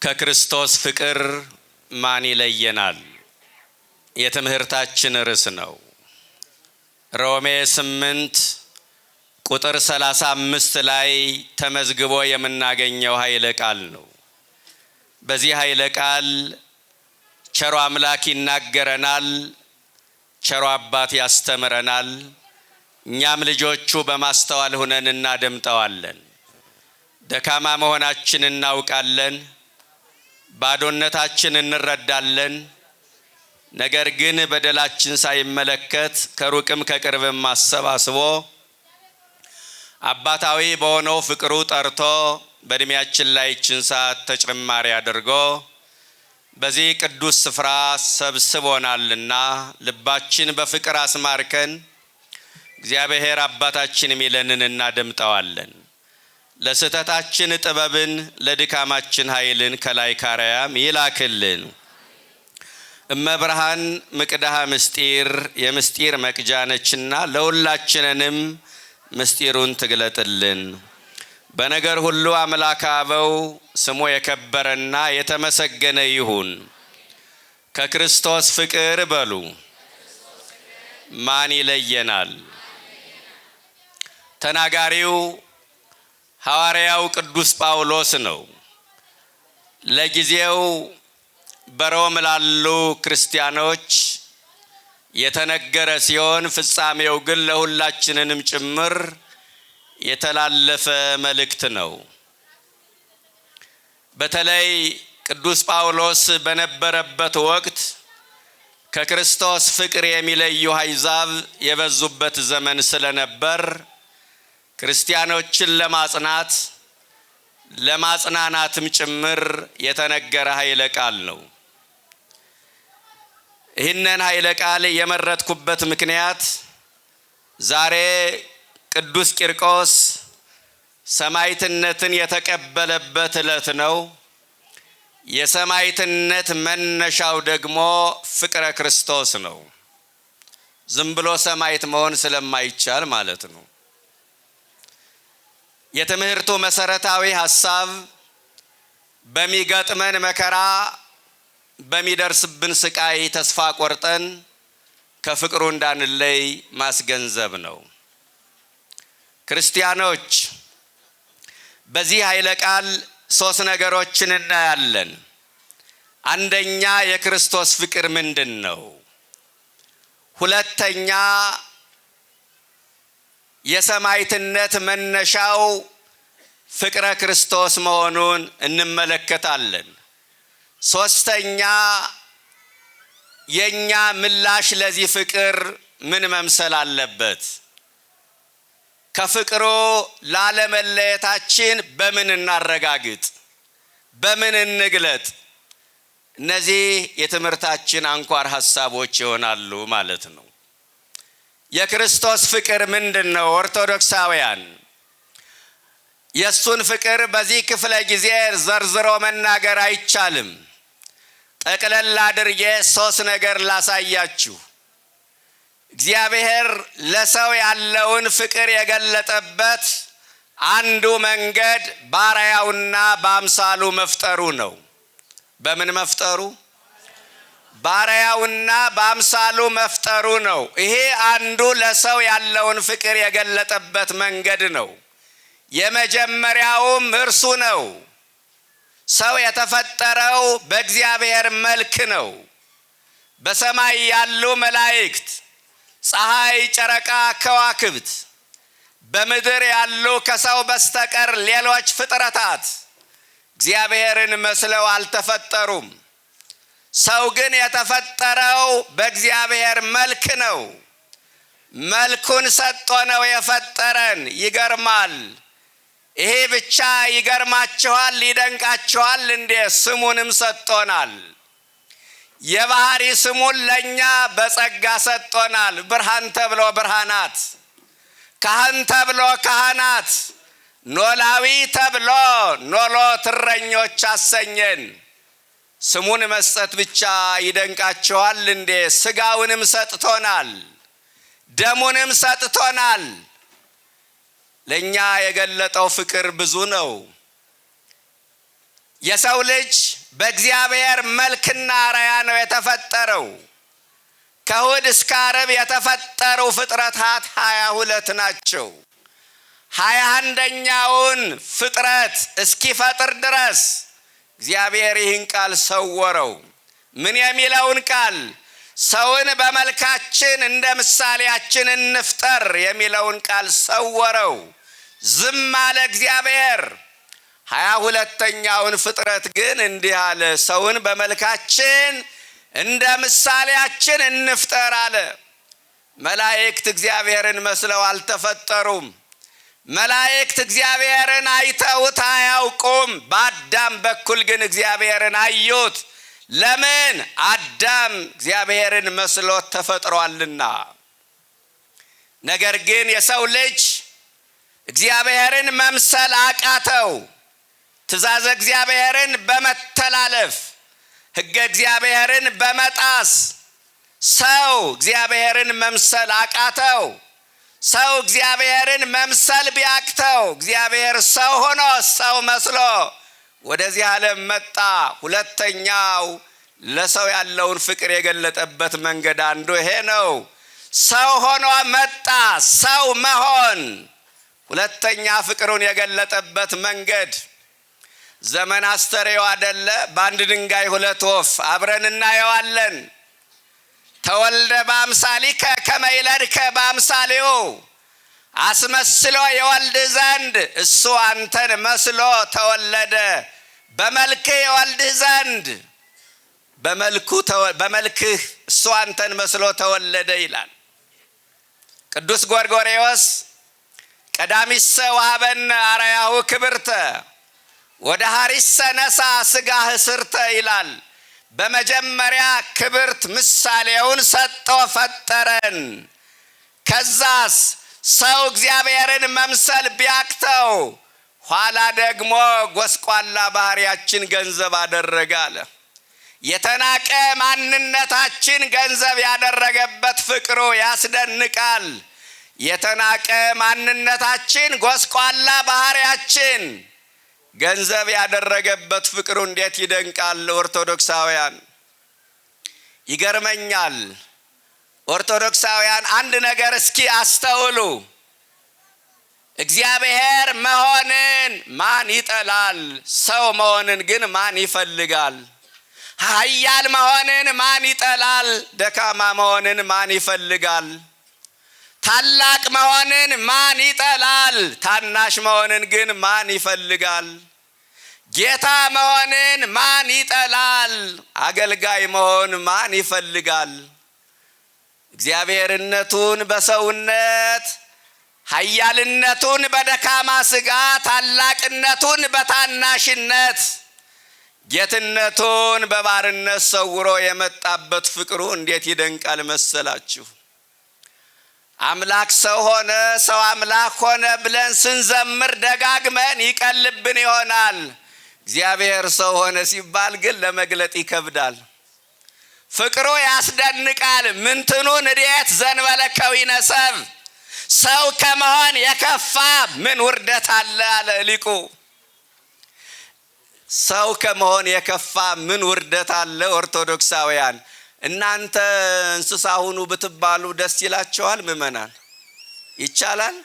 ከክርስቶስ ፍቅር ማን ይለየናል? የትምህርታችን ርዕስ ነው። ሮሜ 8 ቁጥር 35 ላይ ተመዝግቦ የምናገኘው ኃይለ ቃል ነው። በዚህ ኃይለ ቃል ቸሮ አምላክ ይናገረናል፣ ቸሮ አባት ያስተምረናል። እኛም ልጆቹ በማስተዋል ሆነን እናደምጠዋለን። ደካማ መሆናችን እናውቃለን፣ ባዶነታችን እንረዳለን። ነገር ግን በደላችን ሳይመለከት ከሩቅም ከቅርብም አሰባስቦ አባታዊ በሆነው ፍቅሩ ጠርቶ በእድሜያችን ላይ ይህችን ሰዓት ተጨማሪ አድርጎ በዚህ ቅዱስ ስፍራ ሰብስቦናልና ልባችን በፍቅር አስማርከን እግዚአብሔር አባታችን የሚለንን እናደምጠዋለን። ለስህተታችን ጥበብን ለድካማችን ኃይልን ከላይ ካርያም ይላክልን። እመብርሃን ምቅዳሃ ምስጢር የምስጢር መቅጃ ነችና ለሁላችንንም ምስጢሩን ትግለጥልን። በነገር ሁሉ አምላከ አበው ስሙ የከበረና የተመሰገነ ይሁን። ከክርስቶስ ፍቅር በሉ ማን ይለየናል? ተናጋሪው ሐዋርያው ቅዱስ ጳውሎስ ነው። ለጊዜው በሮም ላሉ ክርስቲያኖች የተነገረ ሲሆን ፍጻሜው ግን ለሁላችንንም ጭምር የተላለፈ መልእክት ነው። በተለይ ቅዱስ ጳውሎስ በነበረበት ወቅት ከክርስቶስ ፍቅር የሚለዩ አሕዛብ የበዙበት ዘመን ስለነበር ክርስቲያኖችን ለማጽናናትም ጭምር የተነገረ ኃይለ ቃል ነው። ይህንን ኃይለ ቃል የመረጥኩበት ምክንያት ዛሬ ቅዱስ ቂርቆስ ሰማዕትነትን የተቀበለበት ዕለት ነው። የሰማዕትነት መነሻው ደግሞ ፍቅረ ክርስቶስ ነው። ዝም ብሎ ሰማዕት መሆን ስለማይቻል ማለት ነው። የትምህርቱ መሰረታዊ ሐሳብ በሚገጥመን መከራ በሚደርስብን ስቃይ ተስፋ ቆርጠን ከፍቅሩ እንዳንለይ ማስገንዘብ ነው። ክርስቲያኖች በዚህ ኃይለ ቃል 3 ነገሮችን እናያለን። አንደኛ የክርስቶስ ፍቅር ምንድን ነው? ሁለተኛ የሰማዕትነት መነሻው ፍቅረ ክርስቶስ መሆኑን እንመለከታለን። ሶስተኛ የኛ ምላሽ ለዚህ ፍቅር ምን መምሰል አለበት? ከፍቅሩ ላለመለየታችን በምን እናረጋግጥ? በምን እንግለጥ? እነዚህ የትምህርታችን አንኳር ሐሳቦች ይሆናሉ ማለት ነው። የክርስቶስ ፍቅር ምንድን ነው? ኦርቶዶክሳውያን የሱን ፍቅር በዚህ ክፍለ ጊዜ ዘርዝሮ መናገር አይቻልም። ጠቅለል አድርጌ 3 ነገር ላሳያችሁ። እግዚአብሔር ለሰው ያለውን ፍቅር የገለጠበት አንዱ መንገድ ባሪያውና በአምሳሉ መፍጠሩ ነው። በምን መፍጠሩ? ባሪያውና በአምሳሉ መፍጠሩ ነው። ይሄ አንዱ ለሰው ያለውን ፍቅር የገለጠበት መንገድ ነው። የመጀመሪያውም እርሱ ነው። ሰው የተፈጠረው በእግዚአብሔር መልክ ነው። በሰማይ ያሉ መላእክት፣ ፀሐይ፣ ጨረቃ፣ ከዋክብት፣ በምድር ያሉ ከሰው በስተቀር ሌሎች ፍጥረታት እግዚአብሔርን መስለው አልተፈጠሩም። ሰው ግን የተፈጠረው በእግዚአብሔር መልክ ነው። መልኩን ሰጥቶ ነው የፈጠረን። ይገርማል። ይሄ ብቻ ይገርማችኋል፣ ይደንቃችኋል እንዴ? ስሙንም ሰጥቶናል። የባህሪ ስሙን ለኛ በጸጋ ሰጥቶናል። ብርሃን ተብሎ ብርሃናት፣ ካህን ተብሎ ካህናት፣ ኖላዊ ተብሎ ኖሎት እረኞች አሰኘን። ስሙን መስጠት ብቻ ይደንቃችኋል እንዴ? ስጋውንም ሰጥቶናል፣ ደሙንም ሰጥቶናል። ለኛ የገለጠው ፍቅር ብዙ ነው። የሰው ልጅ በእግዚአብሔር መልክና አርአያ ነው የተፈጠረው። ከእሁድ እስከ ዓርብ የተፈጠሩ ፍጥረታት 22 ናቸው። 21ኛውን ፍጥረት እስኪፈጥር ድረስ እግዚአብሔር ይህን ቃል ሰወረው። ምን የሚለውን ቃል? ሰውን በመልካችን እንደ ምሳሌያችን እንፍጠር የሚለውን ቃል ሰወረው። ዝም አለ እግዚአብሔር። 22ኛውን ፍጥረት ግን እንዲህ አለ፣ ሰውን በመልካችን እንደ ምሳሌያችን እንፍጠር አለ። መላእክት እግዚአብሔርን መስለው አልተፈጠሩም። መላእክት እግዚአብሔርን አይተውት አያውቁም። በአዳም በኩል ግን እግዚአብሔርን አዩት። ለምን? አዳም እግዚአብሔርን መስሎት ተፈጥሯልና። ነገር ግን የሰው ልጅ እግዚአብሔርን መምሰል አቃተው። ትእዛዘ እግዚአብሔርን በመተላለፍ ሕገ እግዚአብሔርን በመጣስ ሰው እግዚአብሔርን መምሰል አቃተው። ሰው እግዚአብሔርን መምሰል ቢያቅተው እግዚአብሔር ሰው ሆኖ ሰው መስሎ ወደዚህ ዓለም መጣ። ሁለተኛው ለሰው ያለውን ፍቅር የገለጠበት መንገድ አንዱ ይሄ ነው። ሰው ሆኖ መጣ። ሰው መሆን ሁለተኛ ፍቅሩን የገለጠበት መንገድ። ዘመን አስተርእዮ አይደለ? በአንድ ድንጋይ ሁለት ወፍ አብረን እናየዋለን። ተወልደ በአምሳሊከ ከመ ይለድከ በአምሳሊሁ፣ አስመስሎ የወልድ ዘንድ እሱ አንተን መስሎ ተወለደ። በመልክህ የወልድህ ዘንድ በመልክህ እሱ አንተን መስሎ ተወለደ ይላል ቅዱስ ጎርጎርዮስ። ቀዳሚሰ ወሀበነ አርአያሁ ክብርተ ወደ ሀሪሰ ነሳ ሥጋህ ስርተ ይላል። በመጀመሪያ ክብርት ምሳሌውን ሰጥቶ ፈጠረን። ከዛስ ሰው እግዚአብሔርን መምሰል ቢያቅተው ኋላ ደግሞ ጎስቋላ ባህሪያችን ገንዘብ አደረገ አለ። የተናቀ ማንነታችን ገንዘብ ያደረገበት ፍቅሩ ያስደንቃል። የተናቀ ማንነታችን ጎስቋላ ባህሪያችን ገንዘብ ያደረገበት ፍቅሩ እንዴት ይደንቃል! ኦርቶዶክሳውያን ይገርመኛል። ኦርቶዶክሳውያን አንድ ነገር እስኪ አስተውሉ። እግዚአብሔር መሆንን ማን ይጠላል? ሰው መሆንን ግን ማን ይፈልጋል? ኃያል መሆንን ማን ይጠላል? ደካማ መሆንን ማን ይፈልጋል? ታላቅ መሆንን ማን ይጠላል? ታናሽ መሆንን ግን ማን ይፈልጋል? ጌታ መሆንን ማን ይጠላል? አገልጋይ መሆን ማን ይፈልጋል? እግዚአብሔርነቱን በሰውነት፣ ኃያልነቱን በደካማ ሥጋ፣ ታላቅነቱን በታናሽነት፣ ጌትነቱን በባርነት ሰውሮ የመጣበት ፍቅሩ እንዴት ይደንቃል መሰላችሁ! አምላክ ሰው ሆነ፣ ሰው አምላክ ሆነ ብለን ስንዘምር ደጋግመን ይቀልብን ይሆናል። እግዚአብሔር ሰው ሆነ ሲባል ግን ለመግለጥ ይከብዳል። ፍቅሩ ያስደንቃል። ምንትኑ ንዴት ዘንበለ ከዊነ ሰብ፣ ሰው ከመሆን የከፋ ምን ውርደት አለ አለ ሊቁ። ሰው ከመሆን የከፋ ምን ውርደት አለ? ኦርቶዶክሳውያን እናንተ እንስሳ ሁኑ ብትባሉ ደስ ይላቸዋል? ምእመናን ይቻላል?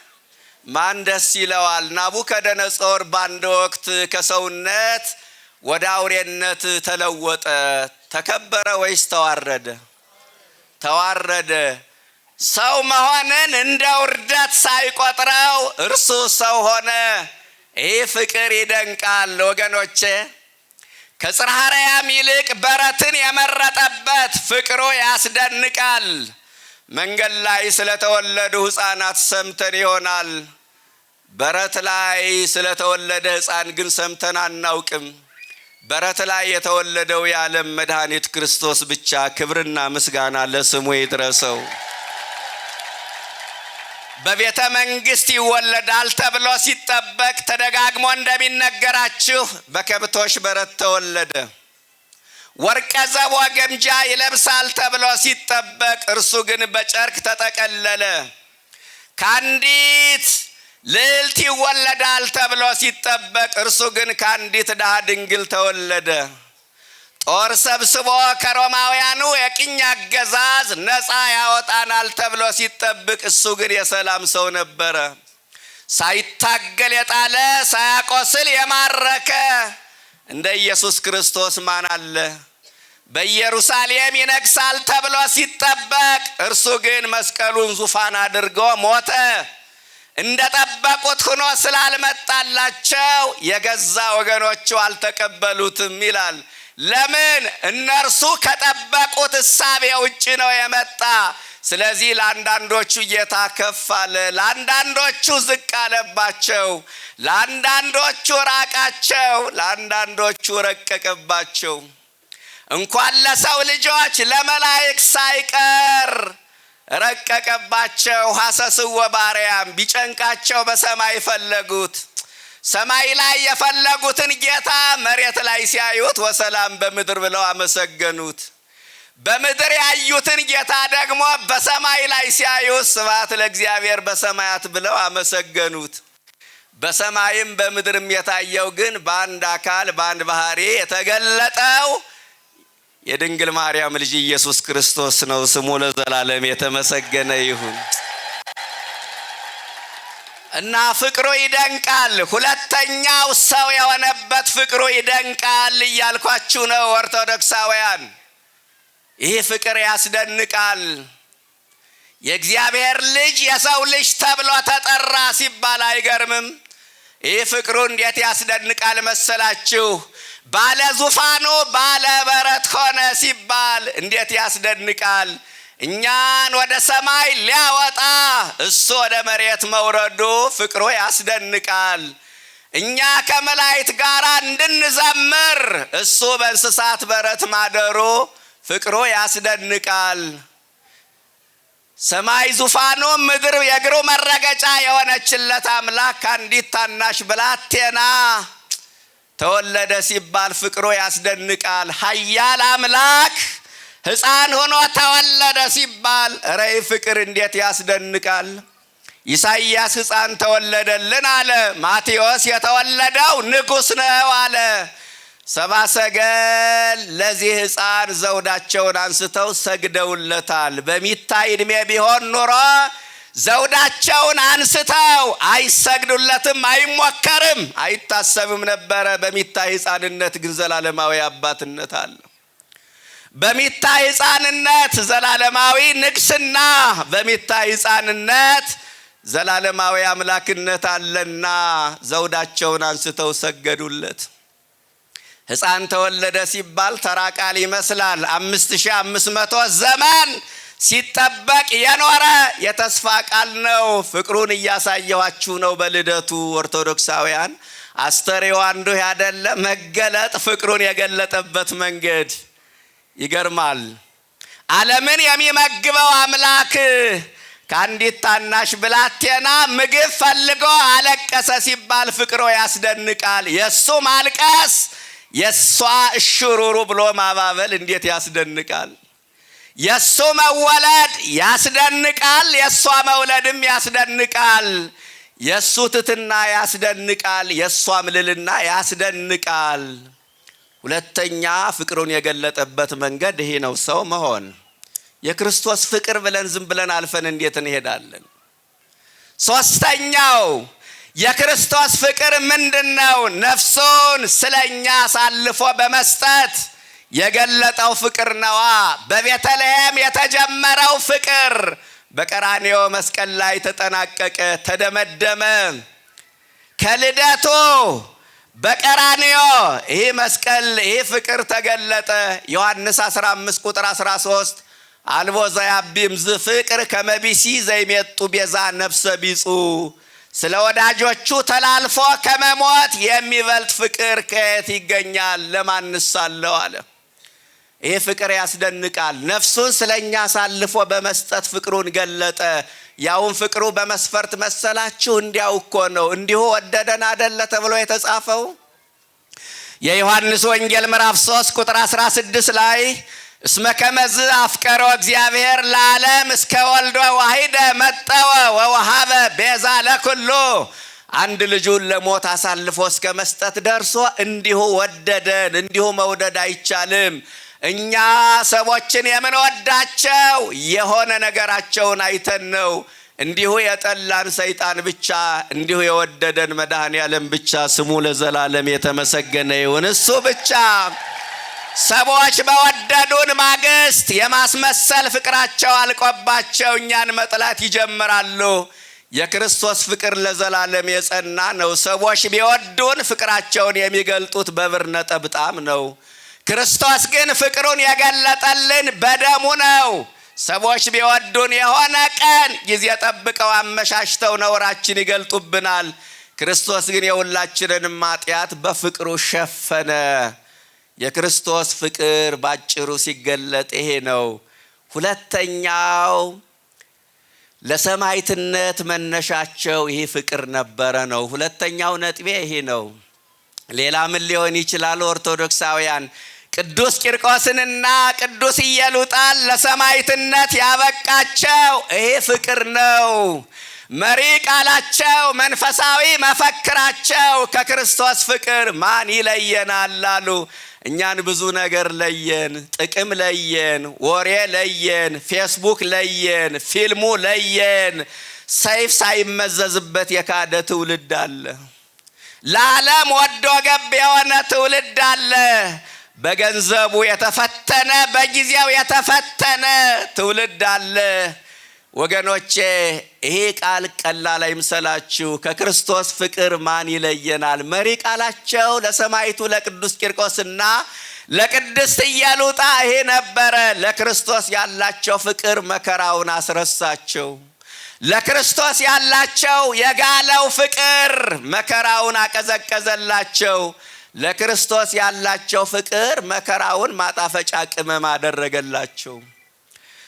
ማን ደስ ይለዋል? ናቡከደነጾር በአንድ ወቅት ከሰውነት ወደ አውሬነት ተለወጠ። ተከበረ ወይስ ተዋረደ? ተዋረደ። ሰው መሆንን እንደ ውርደት ሳይቆጥረው እርሱ ሰው ሆነ። ይህ ፍቅር ይደንቃል ወገኖቼ። ከጽርሐ አርያም ይልቅ በረትን የመረጠበት ፍቅሩ ያስደንቃል። መንገድ ላይ ስለተወለዱ ሕፃናት ሰምተን ይሆናል። በረት ላይ ስለተወለደ ሕፃን ግን ሰምተን አናውቅም። በረት ላይ የተወለደው የዓለም መድኃኒት ክርስቶስ ብቻ። ክብርና ምስጋና ለስሙ ይድረሰው። በቤተ መንግስት ይወለዳል ተብሎ ሲጠበቅ ተደጋግሞ እንደሚነገራችሁ በከብቶች በረት ተወለደ። ወርቀ ዘቦ ግምጃ ይለብሳል ተብሎ ሲጠበቅ እርሱ ግን በጨርቅ ተጠቀለለ። ከአንዲት ልዕልት ይወለዳል ተብሎ ሲጠበቅ እርሱ ግን ከአንዲት ድሃ ድንግል ተወለደ። ጦር ሰብስቦ ከሮማውያኑ የቅኝ አገዛዝ ነፃ ያወጣናል ተብሎ ሲጠበቅ እሱ ግን የሰላም ሰው ነበረ። ሳይታገል የጣለ ሳያቆስል የማረከ እንደ ኢየሱስ ክርስቶስ ማን አለ? በኢየሩሳሌም ይነግሳል ተብሎ ሲጠበቅ እርሱ ግን መስቀሉን ዙፋን አድርጎ ሞተ። እንደ ጠበቁት ሆኖ ስላልመጣላቸው የገዛ ወገኖቹ አልተቀበሉትም ይላል። ለምን? እነርሱ ከጠበቁት እሳቤ ውጭ ነው የመጣ። ስለዚህ ለአንዳንዶቹ ጌታ ከፍ አለ፣ ለአንዳንዶቹ ዝቅ አለባቸው፣ ለአንዳንዶቹ ራቃቸው፣ ለአንዳንዶቹ ረቀቀባቸው። እንኳን ለሰው ልጆች ለመላእክት ሳይቀር ረቀቀባቸው። ሐሰስወ ባርያም ቢጨንቃቸው በሰማይ ፈለጉት። ሰማይ ላይ የፈለጉትን ጌታ መሬት ላይ ሲያዩት ወሰላም በምድር ብለው አመሰገኑት። በምድር ያዩትን ጌታ ደግሞ በሰማይ ላይ ሲያዩት ስብሐት ለእግዚአብሔር በሰማያት ብለው አመሰገኑት። በሰማይም በምድርም የታየው ግን በአንድ አካል በአንድ ባህሪ የተገለጠው የድንግል ማርያም ልጅ ኢየሱስ ክርስቶስ ነው። ስሙ ለዘላለም የተመሰገነ ይሁን። እና ፍቅሩ ይደንቃል። ሁለተኛው ሰው የሆነበት ፍቅሩ ይደንቃል እያልኳችሁ ነው ኦርቶዶክሳውያን። ይህ ፍቅር ያስደንቃል። የእግዚአብሔር ልጅ የሰው ልጅ ተብሎ ተጠራ ሲባል አይገርምም? ይህ ፍቅሩ እንዴት ያስደንቃል መሰላችሁ? ባለ ዙፋኑ ባለ በረት ሆነ ሲባል እንዴት ያስደንቃል! እኛን ወደ ሰማይ ሊያወጣ እሱ ወደ መሬት መውረዱ ፍቅሩ ያስደንቃል። እኛ ከመላእክት ጋር እንድንዘምር እሱ በእንስሳት በረት ማደሩ ፍቅሩ ያስደንቃል። ሰማይ ዙፋኑ ምድር የእግሩ መረገጫ የሆነችለት አምላክ ከአንዲት ታናሽ ብላቴና ተወለደ ሲባል ፍቅሩ ያስደንቃል። ኃያል አምላክ ሕፃን ሆኖ ተወለደ ሲባል ረይ ፍቅር እንዴት ያስደንቃል! ኢሳይያስ ሕፃን ተወለደልን አለ። ማቴዎስ የተወለደው ንጉሥ ነው አለ። ሰብአ ሰገል ለዚህ ሕፃን ዘውዳቸውን አንስተው ሰግደውለታል። በሚታይ ዕድሜ ቢሆን ኖሮ ዘውዳቸውን አንስተው አይሰግዱለትም፣ አይሞከርም፣ አይታሰብም ነበረ። በሚታይ ሕፃንነት ግን ዘላለማዊ አባትነት አለ። በሚታይ ሕፃንነት ዘላለማዊ ንግስና፣ በሚታይ ሕፃንነት ዘላለማዊ አምላክነት አለና ዘውዳቸውን አንስተው ሰገዱለት። ሕፃን ተወለደ ሲባል ተራ ቃል ይመስላል። 5500 ዘመን ሲጠበቅ የኖረ የተስፋ ቃል ነው። ፍቅሩን እያሳየኋችሁ ነው በልደቱ ኦርቶዶክሳውያን። አስተርእዮ አንዱ ያደለ መገለጥ ፍቅሩን የገለጠበት መንገድ ይገርማል። ዓለምን የሚመግበው አምላክ ከአንዲት ታናሽ ብላቴና ምግብ ፈልጎ አለቀሰ ሲባል ፍቅሩ ያስደንቃል። የሱ ማልቀስ የሷ እሽሩሩ ብሎ ማባበል እንዴት ያስደንቃል! የሱ መወለድ ያስደንቃል፣ የሷ መውለድም ያስደንቃል። የሱ ትትና ያስደንቃል፣ የሷ ምልልና ያስደንቃል። ሁለተኛ ፍቅሩን የገለጠበት መንገድ ይሄ ነው፣ ሰው መሆን። የክርስቶስ ፍቅር ብለን ዝም ብለን አልፈን እንዴት እንሄዳለን? ሶስተኛው የክርስቶስ ፍቅር ምንድነው? ነፍሱን ስለኛ አሳልፎ በመስጠት የገለጠው ፍቅር ነዋ። በቤተልሔም የተጀመረው ፍቅር በቀራንዮ መስቀል ላይ ተጠናቀቀ፣ ተደመደመ። ከልደቱ በቀራንዮ ይህ መስቀል ይህ ፍቅር ተገለጠ። ዮሐንስ 15 ቁጥር 13 አልቦ ዘያቢም ዝፍቅር ከመቢሲ ዘይሜጡ ቤዛ ነፍሰ ቢጹ፣ ስለ ወዳጆቹ ተላልፎ ከመሞት የሚበልጥ ፍቅር ከየት ይገኛል? ለማንስ አለው አለ። ይህ ፍቅር ያስደንቃል። ነፍሱን ስለኛ አሳልፎ በመስጠት ፍቅሩን ገለጠ። ያውን ፍቅሩ በመስፈርት መሰላችሁ? እንዲያው እኮ ነው። እንዲሁ ወደደን አደለ ተብሎ የተጻፈው የዮሐንስ ወንጌል ምዕራፍ 3 ቁጥር 16 ላይ እስመ ከመዝ አፍቀሮ እግዚአብሔር ለዓለም እስከ ወልዶ ዋሂደ መጠወ ወወሃበ ቤዛ ለኩሉ። አንድ ልጁን ለሞት አሳልፎ እስከ መስጠት ደርሶ እንዲሁ ወደደን። እንዲሁ መውደድ አይቻልም። እኛ ሰዎችን የምንወዳቸው የሆነ ነገራቸውን አይተን ነው። እንዲሁ የጠላን ሰይጣን ብቻ፣ እንዲሁ የወደደን መድኃኔዓለም ብቻ ስሙ ለዘላለም የተመሰገነ ይሁን። እሱ ብቻ። ሰዎች በወደዱን ማግስት የማስመሰል ፍቅራቸው አልቆባቸው እኛን መጥላት ይጀምራሉ። የክርስቶስ ፍቅር ለዘላለም የጸና ነው። ሰዎች ቢወዱን ፍቅራቸውን የሚገልጡት በብር ነጠብጣም ነው። ክርስቶስ ግን ፍቅሩን የገለጠልን በደሙ ነው። ሰዎች ቢወዱን የሆነ ቀን ጊዜ ጠብቀው አመሻሽተው ነውራችን ይገልጡብናል። ክርስቶስ ግን የሁላችንን ኃጢአት በፍቅሩ ሸፈነ። የክርስቶስ ፍቅር ባጭሩ ሲገለጥ ይሄ ነው። ሁለተኛው ለሰማዕትነት መነሻቸው ይሄ ፍቅር ነበረ ነው። ሁለተኛው ነጥቤ ይሄ ነው። ሌላ ምን ሊሆን ይችላል? ኦርቶዶክሳውያን ቅዱስ ቂርቆስንና ቅዱስ ኢየሉጣን ለሰማዕትነት ያበቃቸው ይሄ ፍቅር ነው። መሪ ቃላቸው፣ መንፈሳዊ መፈክራቸው ከክርስቶስ ፍቅር ማን ይለየናል አሉ። እኛን ብዙ ነገር ለየን፣ ጥቅም ለየን፣ ወሬ ለየን፣ ፌስቡክ ለየን፣ ፊልሙ ለየን። ሰይፍ ሳይመዘዝበት የካደ ትውልድ አለ። ለዓለም ወዶ ገብ የሆነ ትውልድ አለ። በገንዘቡ የተፈተነ፣ በጊዜው የተፈተነ ትውልድ አለ። ወገኖቼ ይሄ ቃል ቀላል አይምሰላችሁ። ከክርስቶስ ፍቅር ማን ይለየናል? መሪ ቃላቸው ለሰማዕቱ ለቅዱስ ቂርቆስና ለቅድስት ኢየሉጣ ይሄ ነበረ። ለክርስቶስ ያላቸው ፍቅር መከራውን አስረሳቸው። ለክርስቶስ ያላቸው የጋለው ፍቅር መከራውን አቀዘቀዘላቸው። ለክርስቶስ ያላቸው ፍቅር መከራውን ማጣፈጫ ቅመም አደረገላቸው።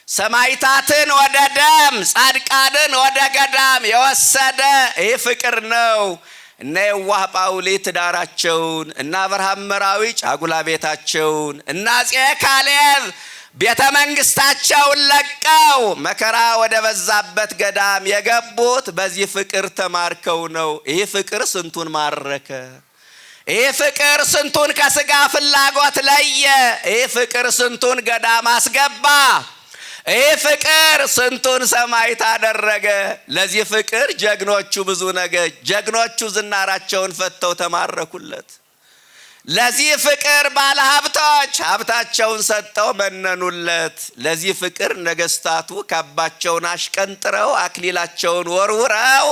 ሰማዕታትን ወደ ደም፣ ጻድቃንን ወደ ገዳም የወሰደ ይህ ፍቅር ነው። እነ የዋህ ጳውሊ ትዳራቸውን፣ እነ አብርሃም መራዊ ጫጉላ ቤታቸውን፣ እነ አፄ ካሌብ ቤተ መንግስታቸውን ለቀው መከራ ወደ በዛበት ገዳም የገቡት በዚህ ፍቅር ተማርከው ነው። ይህ ፍቅር ስንቱን ማረከ። ይህ ፍቅር ስንቱን ከስጋ ፍላጎት ለየ። ይህ ፍቅር ስንቱን ገዳም አስገባ። ይህ ፍቅር ስንቱን ሰማዕት አደረገ። ለዚህ ፍቅር ጀግኖቹ ብዙ ነገር፣ ጀግኖቹ ዝናራቸውን ፈተው ተማረኩለት። ለዚህ ፍቅር ባለሀብቶች ሀብታቸውን ሰጠው መነኑለት። ለዚህ ፍቅር ነገስታቱ ካባቸውን አሽቀንጥረው አክሊላቸውን ወርውረው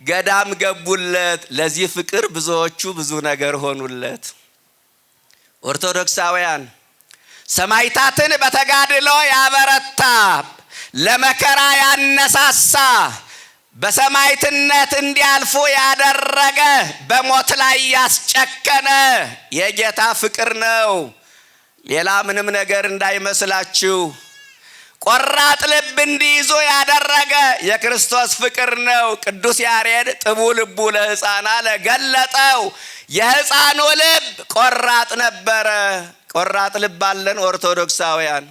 ገዳም ገቡለት። ለዚህ ፍቅር ብዙዎቹ ብዙ ነገር ሆኑለት። ኦርቶዶክሳውያን ሰማዕታትን በተጋድሎ ያበረታ፣ ለመከራ ያነሳሳ፣ በሰማዕትነት እንዲያልፉ ያደረገ፣ በሞት ላይ ያስጨከነ የጌታ ፍቅር ነው። ሌላ ምንም ነገር እንዳይመስላችሁ። ቆራጥ ልብ እንዲይዙ ያደረገ የክርስቶስ ፍቅር ነው። ቅዱስ ያሬድ ጥቡ ልቡ ለሕፃና ለገለጠው የሕፃኑ ልብ ቆራጥ ነበረ። ቆራጥ ልብ አለን ኦርቶዶክሳውያን።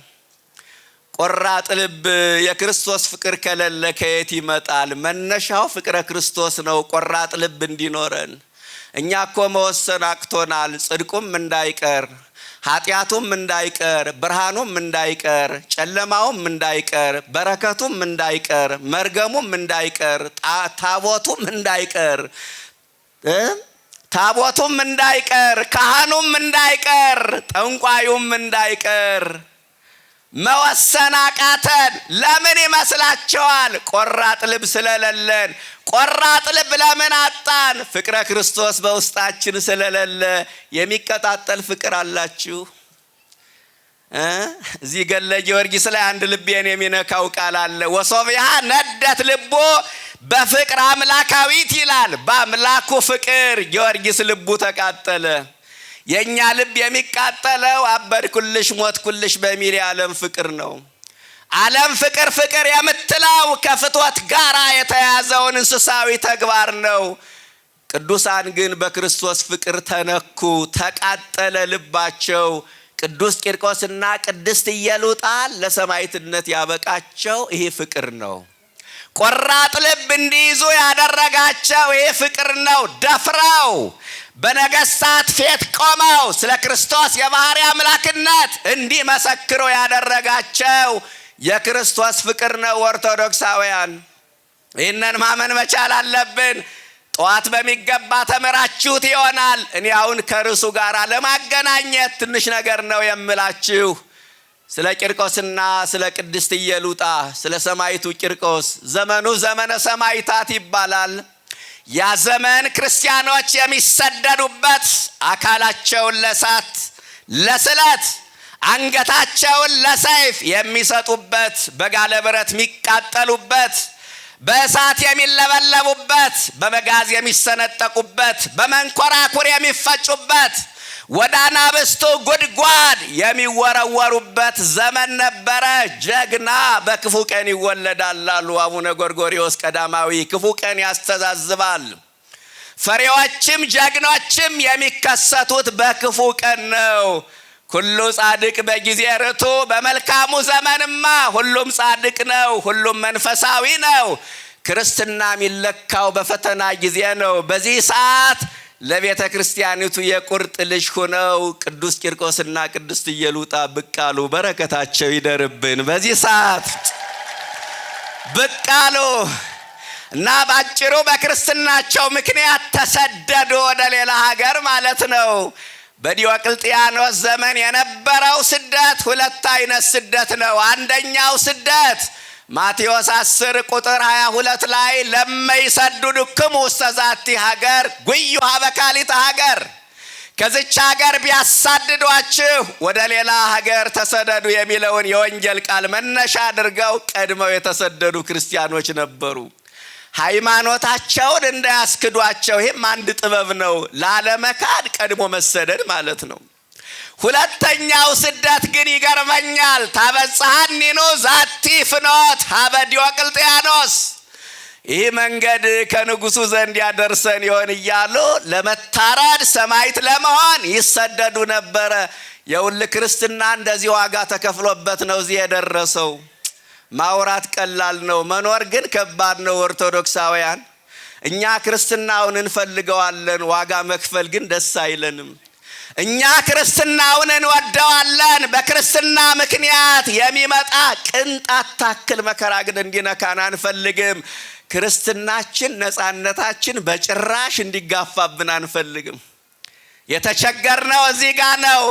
ቆራጥ ልብ የክርስቶስ ፍቅር ከሌለ ከየት ይመጣል? መነሻው ፍቅረ ክርስቶስ ነው። ቆራጥ ልብ እንዲኖረን እኛ እኮ መወሰን አቅቶናል። ጽድቁም እንዳይቀር፣ ኃጢአቱም እንዳይቀር፣ ብርሃኑም እንዳይቀር፣ ጨለማውም እንዳይቀር፣ በረከቱም እንዳይቀር፣ መርገሙም እንዳይቀር፣ ታቦቱም እንዳይቀር፣ ታቦቱም እንዳይቀር፣ ካህኑም እንዳይቀር፣ ጠንቋዩም እንዳይቀር መወሰን አቃተን። ለምን ይመስላችኋል? ቆራጥ ልብ ስለሌለን። ቆራጥ ልብ ለምን አጣን? ፍቅረ ክርስቶስ በውስጣችን ስለሌለ። የሚቀጣጠል ፍቅር አላችሁ? እዚህ ገለ ጊዮርጊስ ላይ አንድ ልቤን የሚነካው ቃል አለ። ወሶብያ ነደት ልቦ በፍቅር አምላካዊት ይላል። በአምላኩ ፍቅር ጊዮርጊስ ልቡ ተቃጠለ። የኛ ልብ የሚቃጠለው አበድኩልሽ ሞትኩልሽ በሚል የዓለም ፍቅር ነው። ዓለም ፍቅር ፍቅር የምትለው ከፍትወት ጋራ የተያዘውን እንስሳዊ ተግባር ነው። ቅዱሳን ግን በክርስቶስ ፍቅር ተነኩ፣ ተቃጠለ ልባቸው። ቅዱስ ቂርቆስና ቅድስት ኢየሉጣ ለሰማዕትነት ያበቃቸው ይሄ ፍቅር ነው። ቆራጥ ልብ እንዲይዙ ያደረጋቸው ይሄ ፍቅር ነው። ደፍረው በነገሥታት ፊት ቆመው ስለ ክርስቶስ የባሕርይ አምላክነት እንዲመሰክሩ ያደረጋቸው የክርስቶስ ፍቅር ነው። ኦርቶዶክሳውያን ይህንን ማመን መቻል አለብን። ጠዋት በሚገባ ተምራችሁት ይሆናል። እኔ አሁን ከርዕሱ ጋር ለማገናኘት ትንሽ ነገር ነው የምላችሁ። ስለ ቂርቆስና ስለ ቅድስት ኢየሉጣ ስለ ሰማዕቱ ቂርቆስ። ዘመኑ ዘመነ ሰማዕታት ይባላል። ያ ዘመን ክርስቲያኖች የሚሰደዱበት፣ አካላቸውን ለእሳት ለስለት አንገታቸውን ለሰይፍ የሚሰጡበት፣ በጋለ ብረት የሚቃጠሉበት፣ በእሳት የሚለበለቡበት፣ በመጋዝ የሚሰነጠቁበት፣ በመንኮራኩር የሚፈጩበት፣ ወደ አናብስቱ ጉድጓድ የሚወረወሩበት ዘመን ነበረ። ጀግና በክፉ ቀን ይወለዳል አሉ አቡነ ጎርጎርዮስ ቀዳማዊ። ክፉ ቀን ያስተዛዝባል። ፈሪዎችም ጀግኖችም የሚከሰቱት በክፉ ቀን ነው። ሁሉ ጻድቅ በጊዜ ርቱ፣ በመልካሙ ዘመንማ ሁሉም ጻድቅ ነው፣ ሁሉም መንፈሳዊ ነው። ክርስትና የሚለካው በፈተና ጊዜ ነው። በዚህ ሰዓት ለቤተ ክርስቲያኒቱ የቁርጥ ልጅ ሆነው ቅዱስ ቂርቆስና ቅድስት ኢየሉጣ ብቅ አሉ። በረከታቸው ይደርብን። በዚህ ሰዓት ብቅ አሉ እና ባጭሩ በክርስትናቸው ምክንያት ተሰደዱ ወደ ሌላ ሀገር ማለት ነው። በዲዮቅልጥያኖስ ዘመን የነበረው ስደት ሁለት አይነት ስደት ነው። አንደኛው ስደት ማቴዎስ 10 ቁጥር 22 ላይ ለመይሰዱድክሙ ውስተ ዛቲ ሀገር ጉዩ ሀበ ካሊተ ሀገር፣ ከዚች ሀገር ቢያሳድዷችሁ ወደ ሌላ ሀገር ተሰደዱ የሚለውን የወንጌል ቃል መነሻ አድርገው ቀድመው የተሰደዱ ክርስቲያኖች ነበሩ። ሃይማኖታቸውን እንዳያስክዷቸው። ይህም አንድ ጥበብ ነው። ላለመካድ ቀድሞ መሰደድ ማለት ነው። ሁለተኛው ስደት ግን ይገርመኛል። ታበጽሐኒኑ ዛቲ ፍኖት ሀበ ዲዮቅልጥያኖስ፣ ይህ መንገድ ከንጉሱ ዘንድ ያደርሰን ይሆን እያሉ ለመታረድ ሰማዕት ለመሆን ይሰደዱ ነበረ። የውል ክርስትና እንደዚህ ዋጋ ተከፍሎበት ነው እዚህ የደረሰው። ማውራት ቀላል ነው፣ መኖር ግን ከባድ ነው። ኦርቶዶክሳውያን እኛ ክርስትናውን እንፈልገዋለን፣ ዋጋ መክፈል ግን ደስ አይለንም። እኛ ክርስትናውን እንወደዋለን፣ በክርስትና ምክንያት የሚመጣ ቅንጣት ታክል መከራ ግን እንዲነካን አንፈልግም። ክርስትናችን ነፃነታችን በጭራሽ እንዲጋፋብን አንፈልግም። የተቸገርነው እዚህ ጋር ነው።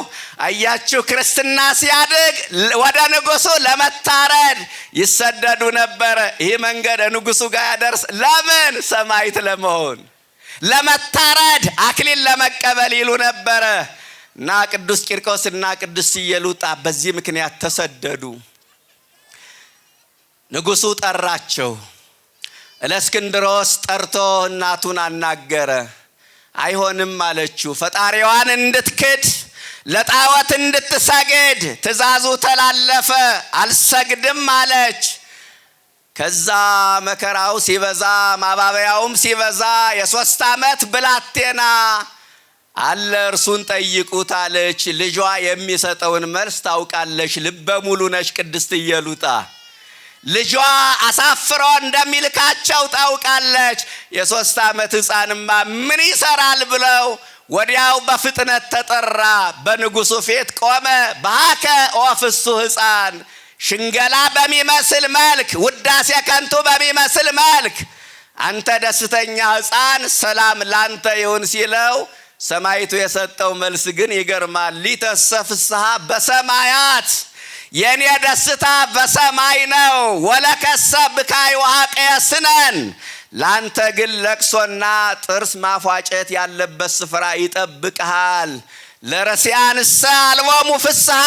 አያችሁ፣ ክርስትና ሲያድግ ወደ ንጉሱ ለመታረድ ይሰደዱ ነበረ። ይህ መንገድ ንጉሱ ጋር ያደርስ። ለምን? ሰማዕት ለመሆን፣ ለመታረድ፣ አክሊል ለመቀበል ይሉ ነበረ። እና ቅዱስ ቂርቆስና ቅድስት ኢየሉጣ በዚህ ምክንያት ተሰደዱ። ንጉሱ ጠራቸው። እለእስክንድሮስ ጠርቶ እናቱን አናገረ። አይሆንም አለችው። ፈጣሪዋን እንድትክድ ለጣዖት እንድትሰግድ ትእዛዙ ተላለፈ። አልሰግድም አለች። ከዛ መከራው ሲበዛ ማባበያውም ሲበዛ የ3 ዓመት ብላቴና አለ፣ እርሱን ጠይቁት አለች። ልጇ የሚሰጠውን መልስ ታውቃለች። ልበ ሙሉ ነች ቅድስት ኢየሉጣ። ልጇ አሳፍሮ እንደሚልካቸው ታውቃለች። የ3 ዓመት ሕፃንማ ምን ይሰራል ብለው ወዲያው በፍጥነት ተጠራ። በንጉሱ ፊት ቆመ። በሃከ ወፍሱ ሕፃን፣ ሽንገላ በሚመስል መልክ፣ ውዳሴ ከንቱ በሚመስል መልክ፣ አንተ ደስተኛ ሕፃን ሰላም ላንተ ይሁን ሲለው ሰማዕቱ የሰጠው መልስ ግን ይገርማል። ሊተሰ ፍስሐ በሰማያት፣ የኔ ደስታ በሰማይ ነው። ወለከሰ ብካይ ወሐቄስነን፣ ላንተ ግን ለቅሶና ጥርስ ማፏጨት ያለበት ስፍራ ይጠብቅሃል። ለረሲያንሰ አልቦሙ ፍስሐ፣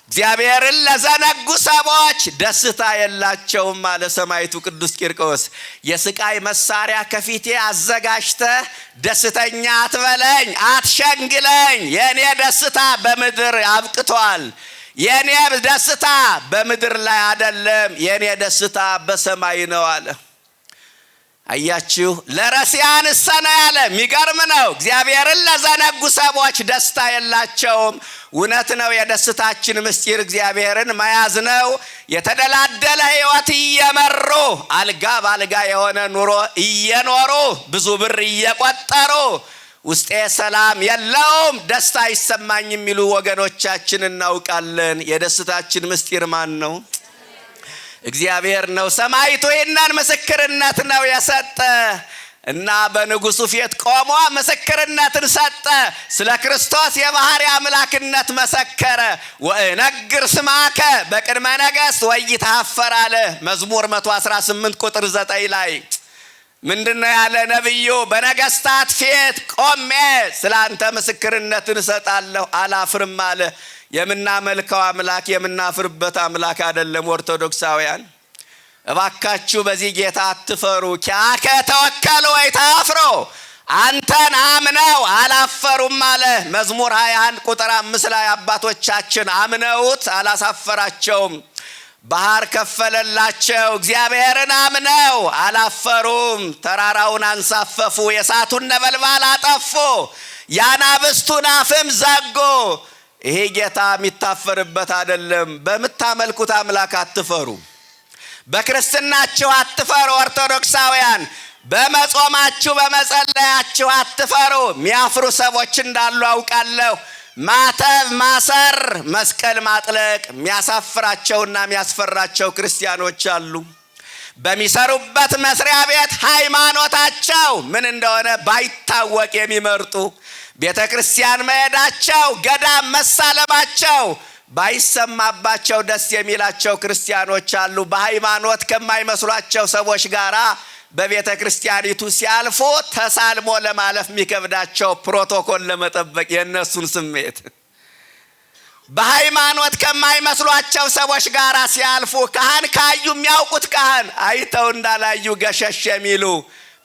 እግዚአብሔርን ለዘነጉ ሰዎች ደስታ የላቸውም አለ ሰማዕቱ ቅዱስ ቂርቆስ። የስቃይ መሳሪያ ከፊቴ አዘጋጅተህ ደስተኛ አትበለኝ፣ አትሸንግለኝ። የኔ ደስታ በምድር አብቅቷል። የኔ ደስታ በምድር ላይ አይደለም፣ የኔ ደስታ በሰማይ ነው አለ። አያችሁ ለረሲያን ሰነ ያለ የሚገርም ነው። እግዚአብሔርን ለዘነጉ ሰዎች ደስታ የላቸውም። እውነት ነው። የደስታችን ምስጢር እግዚአብሔርን መያዝ ነው። የተደላደለ ሕይወት እየመሩ አልጋ ባልጋ የሆነ ኑሮ እየኖሩ ብዙ ብር እየቆጠሩ ውስጤ ሰላም የለውም ደስታ አይሰማኝ የሚሉ ወገኖቻችን እናውቃለን። የደስታችን ምስጢር ማን ነው? እግዚአብሔር ነው። ሰማይቱ ይህንን ምስክርነት ነው የሰጠ እና በንጉሱ ፊት ቆሞ ምስክርነትን ሰጠ። ስለ ክርስቶስ የባህሪ አምላክነት መሰከረ። ወእነግር ስማከ በቅድመ ነገሥት ወይትሐፈር አለ። መዝሙር 118 ቁጥር 9 ላይ ምንድነው ያለ ነብዩ? በነገስታት ፊት ቆሜ ስላንተ ምስክርነትን እሰጣለሁ አላፍርም አለ። የምናመልከው አምላክ የምናፍርበት አምላክ አይደለም። ኦርቶዶክሳውያን እባካችሁ በዚህ ጌታ አትፈሩ። ኪያከ ተወከሉ ወይትሐፍሩ አንተን አምነው አላፈሩም አለ። መዝሙር 21 ቁጥር 5 ላይ አባቶቻችን አምነውት አላሳፈራቸውም። ባህር ከፈለላቸው። እግዚአብሔርን አምነው አላፈሩም። ተራራውን አንሳፈፉ፣ የእሳቱን ነበልባል አጠፉ፣ የአናብስቱን አፍም ዘጉ። ይሄ ጌታ የሚታፈርበት አይደለም። በምታመልኩት አምላክ አትፈሩ። በክርስትናችሁ አትፈሩ። ኦርቶዶክሳውያን በመጾማችሁ በመጸለያችሁ አትፈሩ። የሚያፍሩ ሰዎች እንዳሉ አውቃለሁ። ማተብ ማሰር፣ መስቀል ማጥለቅ የሚያሳፍራቸውና የሚያስፈራቸው ክርስቲያኖች አሉ። በሚሰሩበት መስሪያ ቤት ሃይማኖታቸው ምን እንደሆነ ባይታወቅ የሚመርጡ፣ ቤተ ክርስቲያን መሄዳቸው ገዳም መሳለማቸው ባይሰማባቸው ደስ የሚላቸው ክርስቲያኖች አሉ። በሃይማኖት ከማይመስሏቸው ሰዎች ጋራ በቤተ ክርስቲያኒቱ ሲያልፉ ተሳልሞ ለማለፍ የሚከብዳቸው ፕሮቶኮል ለመጠበቅ የነሱን ስሜት በሃይማኖት ከማይመስሏቸው ሰዎች ጋር ሲያልፉ ካህን ካዩ የሚያውቁት ካህን አይተው እንዳላዩ ገሸሽ የሚሉ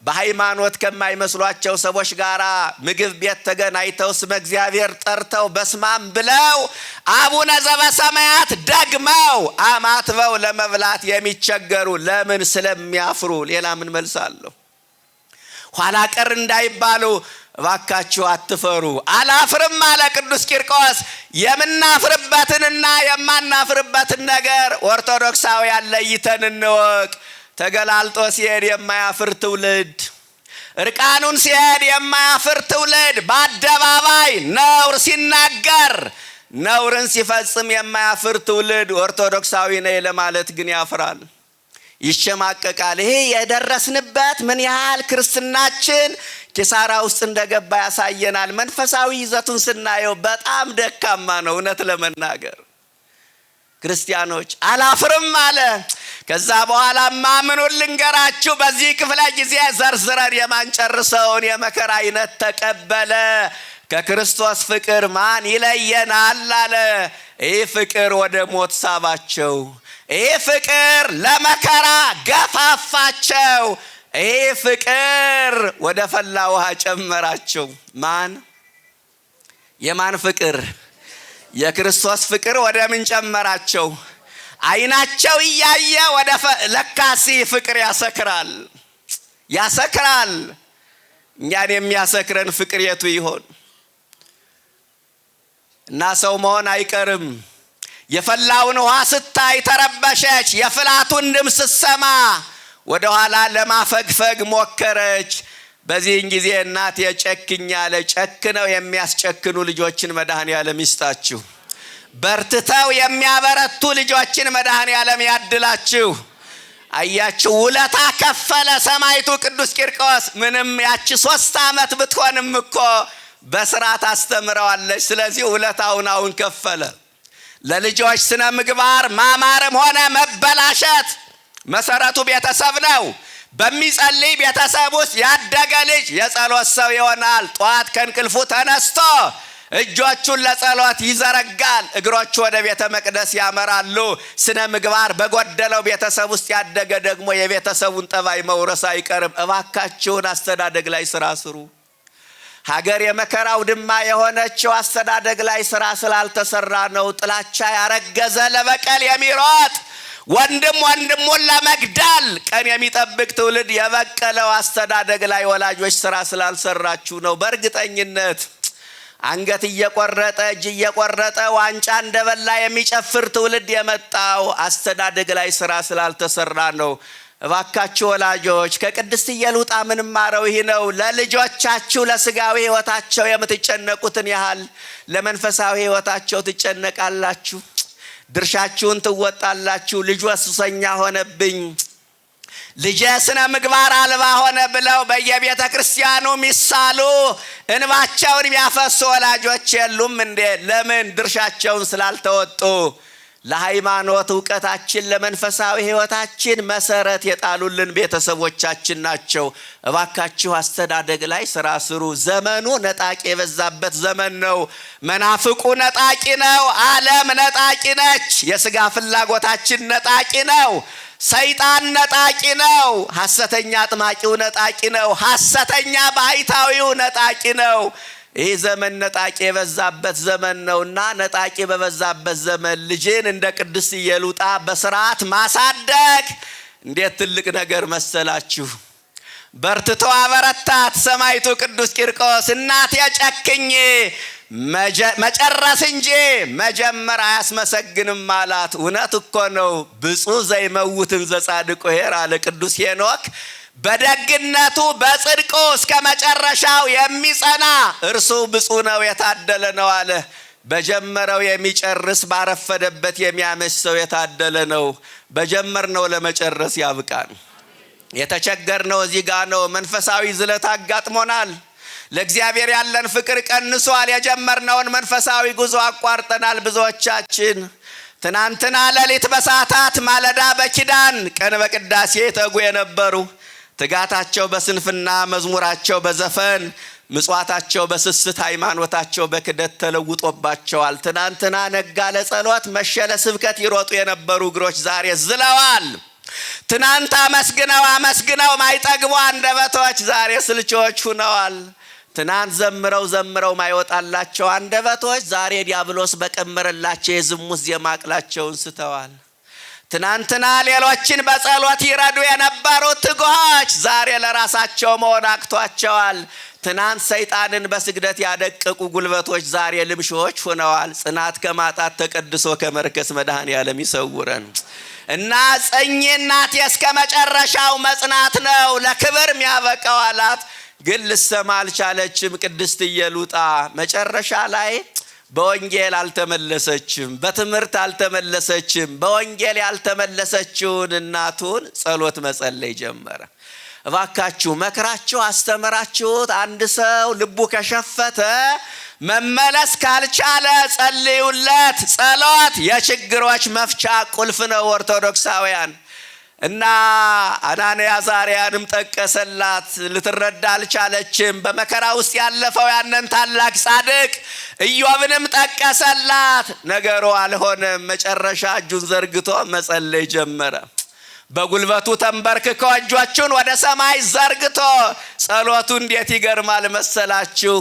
በሃይማኖት ከማይመስሏቸው ሰዎች ጋር ምግብ ቤት ተገናኝተው ስመ እግዚአብሔር ጠርተው በስማም ብለው አቡነ ዘበሰማያት ደግመው አማትበው ለመብላት የሚቸገሩ ለምን? ስለሚያፍሩ። ሌላ ምን መልሳለሁ? ኋላ ቀር እንዳይባሉ እባካችሁ አትፈሩ። አላፍርም አለ ቅዱስ ቂርቆስ። የምናፍርበትንና የማናፍርበትን ነገር ኦርቶዶክሳውያን ለይተን እንወቅ። ተገላልጦ ሲሄድ የማያፍር ትውልድ፣ እርቃኑን ሲሄድ የማያፍር ትውልድ፣ በአደባባይ ነውር ሲናገር ነውርን ሲፈጽም የማያፍር ትውልድ ኦርቶዶክሳዊ ነኝ ለማለት ግን ያፍራል፣ ይሸማቀቃል። ይሄ የደረስንበት ምን ያህል ክርስትናችን ኪሳራ ውስጥ እንደገባ ያሳየናል። መንፈሳዊ ይዘቱን ስናየው በጣም ደካማ ነው። እውነት ለመናገር ክርስቲያኖች አላፍርም አለ። ከዛ በኋላማ ምኑን ልንገራችሁ? በዚህ ክፍለ ጊዜ ዘርዝረን የማንጨርሰውን የመከራ አይነት ተቀበለ። ከክርስቶስ ፍቅር ማን ይለየናል አለ። ይህ ፍቅር ወደ ሞት ሳባቸው። ይህ ፍቅር ለመከራ ገፋፋቸው። ይህ ፍቅር ወደ ፈላ ውሃ ጨመራቸው። ማን? የማን ፍቅር? የክርስቶስ ፍቅር ወደ ምን ጨመራቸው? አይናቸው እያየ ወደ ለካሲ ፍቅር ያሰክራል፣ ያሰክራል። እኛን የሚያሰክረን ፍቅር የቱ ይሆን? እና ሰው መሆን አይቀርም። የፈላውን ውሃ ስታይ ተረበሸች። የፍላቱን ድምፅ ስትሰማ ወደ ኋላ ለማፈግፈግ ሞከረች። በዚህን ጊዜ እናቴ ጨክኝ አለ። ጨክነው የሚያስጨክኑ ልጆችን መድኃኔዓለም ይስጣችሁ። በርትተው የሚያበረቱ ልጆችን መድኃኔዓለም ያድላችሁ። አያችሁ ውለታ ከፈለ ሰማዕቱ ቅዱስ ቂርቆስ። ምንም ያቺ 3 ዓመት ብትሆንም እኮ በስርዓት አስተምረዋለች። ስለዚህ ውለታውን አሁን ከፈለ። ለልጆች ስነ ምግባር ማማርም ሆነ መበላሸት መሰረቱ ቤተሰብ ነው። በሚጸልይ ቤተሰብ ውስጥ ያደገ ልጅ የጸሎት ሰው ይሆናል። ጧት ከእንቅልፉ ተነስቶ እጆቹን ለጸሎት ይዘረጋል፣ እግሮቹ ወደ ቤተ መቅደስ ያመራሉ። ስነ ምግባር በጎደለው ቤተሰብ ውስጥ ያደገ ደግሞ የቤተሰቡን ጠባይ መውረስ አይቀርም። እባካችሁን አስተዳደግ ላይ ስራ ስሩ። ሀገር የመከራው ድማ የሆነችው አስተዳደግ ላይ ስራ ስላልተሰራ ነው። ጥላቻ ያረገዘ ለበቀል የሚሮጥ ወንድሙን ለመግደል ቀን የሚጠብቅ ትውልድ የበቀለው አስተዳደግ ላይ ወላጆች ስራ ስላልሰራችሁ ነው። በእርግጠኝነት አንገት እየቆረጠ እጅ እየቆረጠ ዋንጫ እንደበላ የሚጨፍር ትውልድ የመጣው አስተዳደግ ላይ ስራ ስላልተሰራ ነው። እባካችሁ ወላጆች ከቅድስት ኢየሉጣ ምንማረው ይህ ነው። ለልጆቻችሁ ለስጋዊ ሕይወታቸው የምትጨነቁትን ያህል ለመንፈሳዊ ሕይወታቸው ትጨነቃላችሁ። ድርሻችሁን ትወጣላችሁ። ልጇ ሱሰኛ ሆነብኝ፣ ልጄ ስነ ምግባር አልባ ሆነ ብለው በየቤተ ክርስቲያኑ ሚሳሉ እንባቸውን የሚያፈሱ ወላጆች የሉም እንዴ? ለምን? ድርሻቸውን ስላልተወጡ። ለሃይማኖት ዕውቀታችን ለመንፈሳዊ ሕይወታችን መሰረት የጣሉልን ቤተሰቦቻችን ናቸው። እባካችሁ አስተዳደግ ላይ ስራ ስሩ። ዘመኑ ነጣቂ የበዛበት ዘመን ነው። መናፍቁ ነጣቂ ነው። ዓለም ነጣቂ ነች። የሥጋ ፍላጎታችን ነጣቂ ነው። ሰይጣን ነጣቂ ነው። ሐሰተኛ አጥማቂው ነጣቂ ነው። ሐሰተኛ ባሕታዊው ነጣቂ ነው። ይህ ዘመን ነጣቂ የበዛበት ዘመን ነውና ነጣቂ በበዛበት ዘመን ልጅን እንደ ቅድስት ኢየሉጣ በስርዓት ማሳደግ እንዴት ትልቅ ነገር መሰላችሁ። በርትቶ አበረታት ሰማዕቱ ቅዱስ ቂርቆስ። እናቴ ጨክኝ መጨረስ እንጂ መጀመር አያስመሰግንም አላት። እውነት እኮ ነው። ብፁዕ ዘይመውትን ዘጻድቁ ኄር አለ ቅዱስ ሄኖክ። በደግነቱ በጽድቁ እስከ መጨረሻው የሚጸና እርሱ ብፁዕ ነው የታደለ ነው አለ። በጀመረው የሚጨርስ ባረፈደበት የሚያመሽ ሰው የታደለ ነው። በጀመርነው ለመጨረስ ያብቃን። የተቸገርነው እዚህ ጋር ነው። መንፈሳዊ ዝለት አጋጥሞናል። ለእግዚአብሔር ያለን ፍቅር ቀንሷል። የጀመርነውን መንፈሳዊ ጉዞ አቋርጠናል። ብዙዎቻችን ትናንትና ሌሊት በሰዓታት ማለዳ በኪዳን ቀን በቅዳሴ ተጉ የነበሩ ትጋታቸው በስንፍና መዝሙራቸው በዘፈን ምጽዋታቸው በስስት ሃይማኖታቸው በክደት ተለውጦባቸዋል። ትናንትና ነጋ ለጸሎት መሸ ለስብከት ይሮጡ የነበሩ እግሮች ዛሬ ዝለዋል። ትናንት አመስግነው ማይጠግቡ አንደበቶች ዛሬ ስልቾች ሁነዋል። ትናንት ዘምረው ማይወጣላቸው አንደበቶች ዛሬ ዲያብሎስ በቀመረላቸው የዝሙት ዜማ አቅላቸውን ስተዋል። ትናንትና ሌሎችን በጸሎት ይረዱ የነበሩ ትጉሆች ዛሬ ለራሳቸው መሆን አቅቷቸዋል። ትናንት ሰይጣንን በስግደት ያደቀቁ ጉልበቶች ዛሬ ልምሾች ሆነዋል። ጽናት ከማጣት ተቀድሶ ከመርከስ መድኃኔዓለም ይሰውረን እና ጸኚ እናቴ እስከ መጨረሻው መጽናት ነው ለክብር የሚያበቃው አላት። ግን ልሰማ አልቻለችም። ቅድስት ኢየሉጣ መጨረሻ ላይ በወንጌል አልተመለሰችም፣ በትምህርት አልተመለሰችም። በወንጌል ያልተመለሰችውን እናቱን ጸሎት መጸለይ ጀመረ። እባካችሁ መከራችሁ አስተምራችሁት አንድ ሰው ልቡ ከሸፈተ መመለስ ካልቻለ ጸልዩለት። ጸሎት የችግሮች መፍቻ ቁልፍ ነው። ኦርቶዶክሳውያን እና አናንያ አዛርያንም ጠቀሰላት። ልትረዳ አልቻለችም። በመከራ ውስጥ ያለፈው ያንን ታላቅ ጻድቅ ኢዮብንም ጠቀሰላት። ነገሩ አልሆነም። መጨረሻ እጁን ዘርግቶ መጸለይ ጀመረ። በጉልበቱ ተንበርክኮ እጆቹን ወደ ሰማይ ዘርግቶ ጸሎቱ እንዴት ይገርማል መሰላችሁ።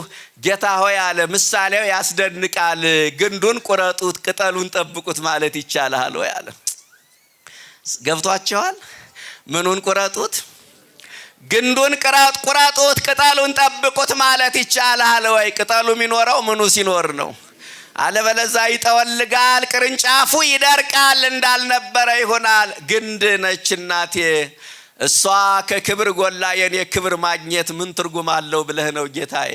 ጌታ ሆይ አለ። ምሳሌው ያስደንቃል። ግንዱን ቁረጡት ቅጠሉን ጠብቁት ማለት ይቻላል ወይ አለ። ገብቷቸዋል? ምኑን ቁረጡት? ግንዱን ቁረጡት ቅጠሉን ጠብቁት ማለት ይቻላል ወይ? ቅጠሉ የሚኖረው ምኑ ሲኖር ነው? አለበለዚያ ይጠወልጋል፣ ቅርንጫፉ ይደርቃል፣ እንዳልነበረ ይሆናል። ግንድ ነች እናቴ። እሷ ከክብር ጎላ የኔ ክብር ማግኘት ምን ትርጉም አለው ብለህ ነው ጌታዬ?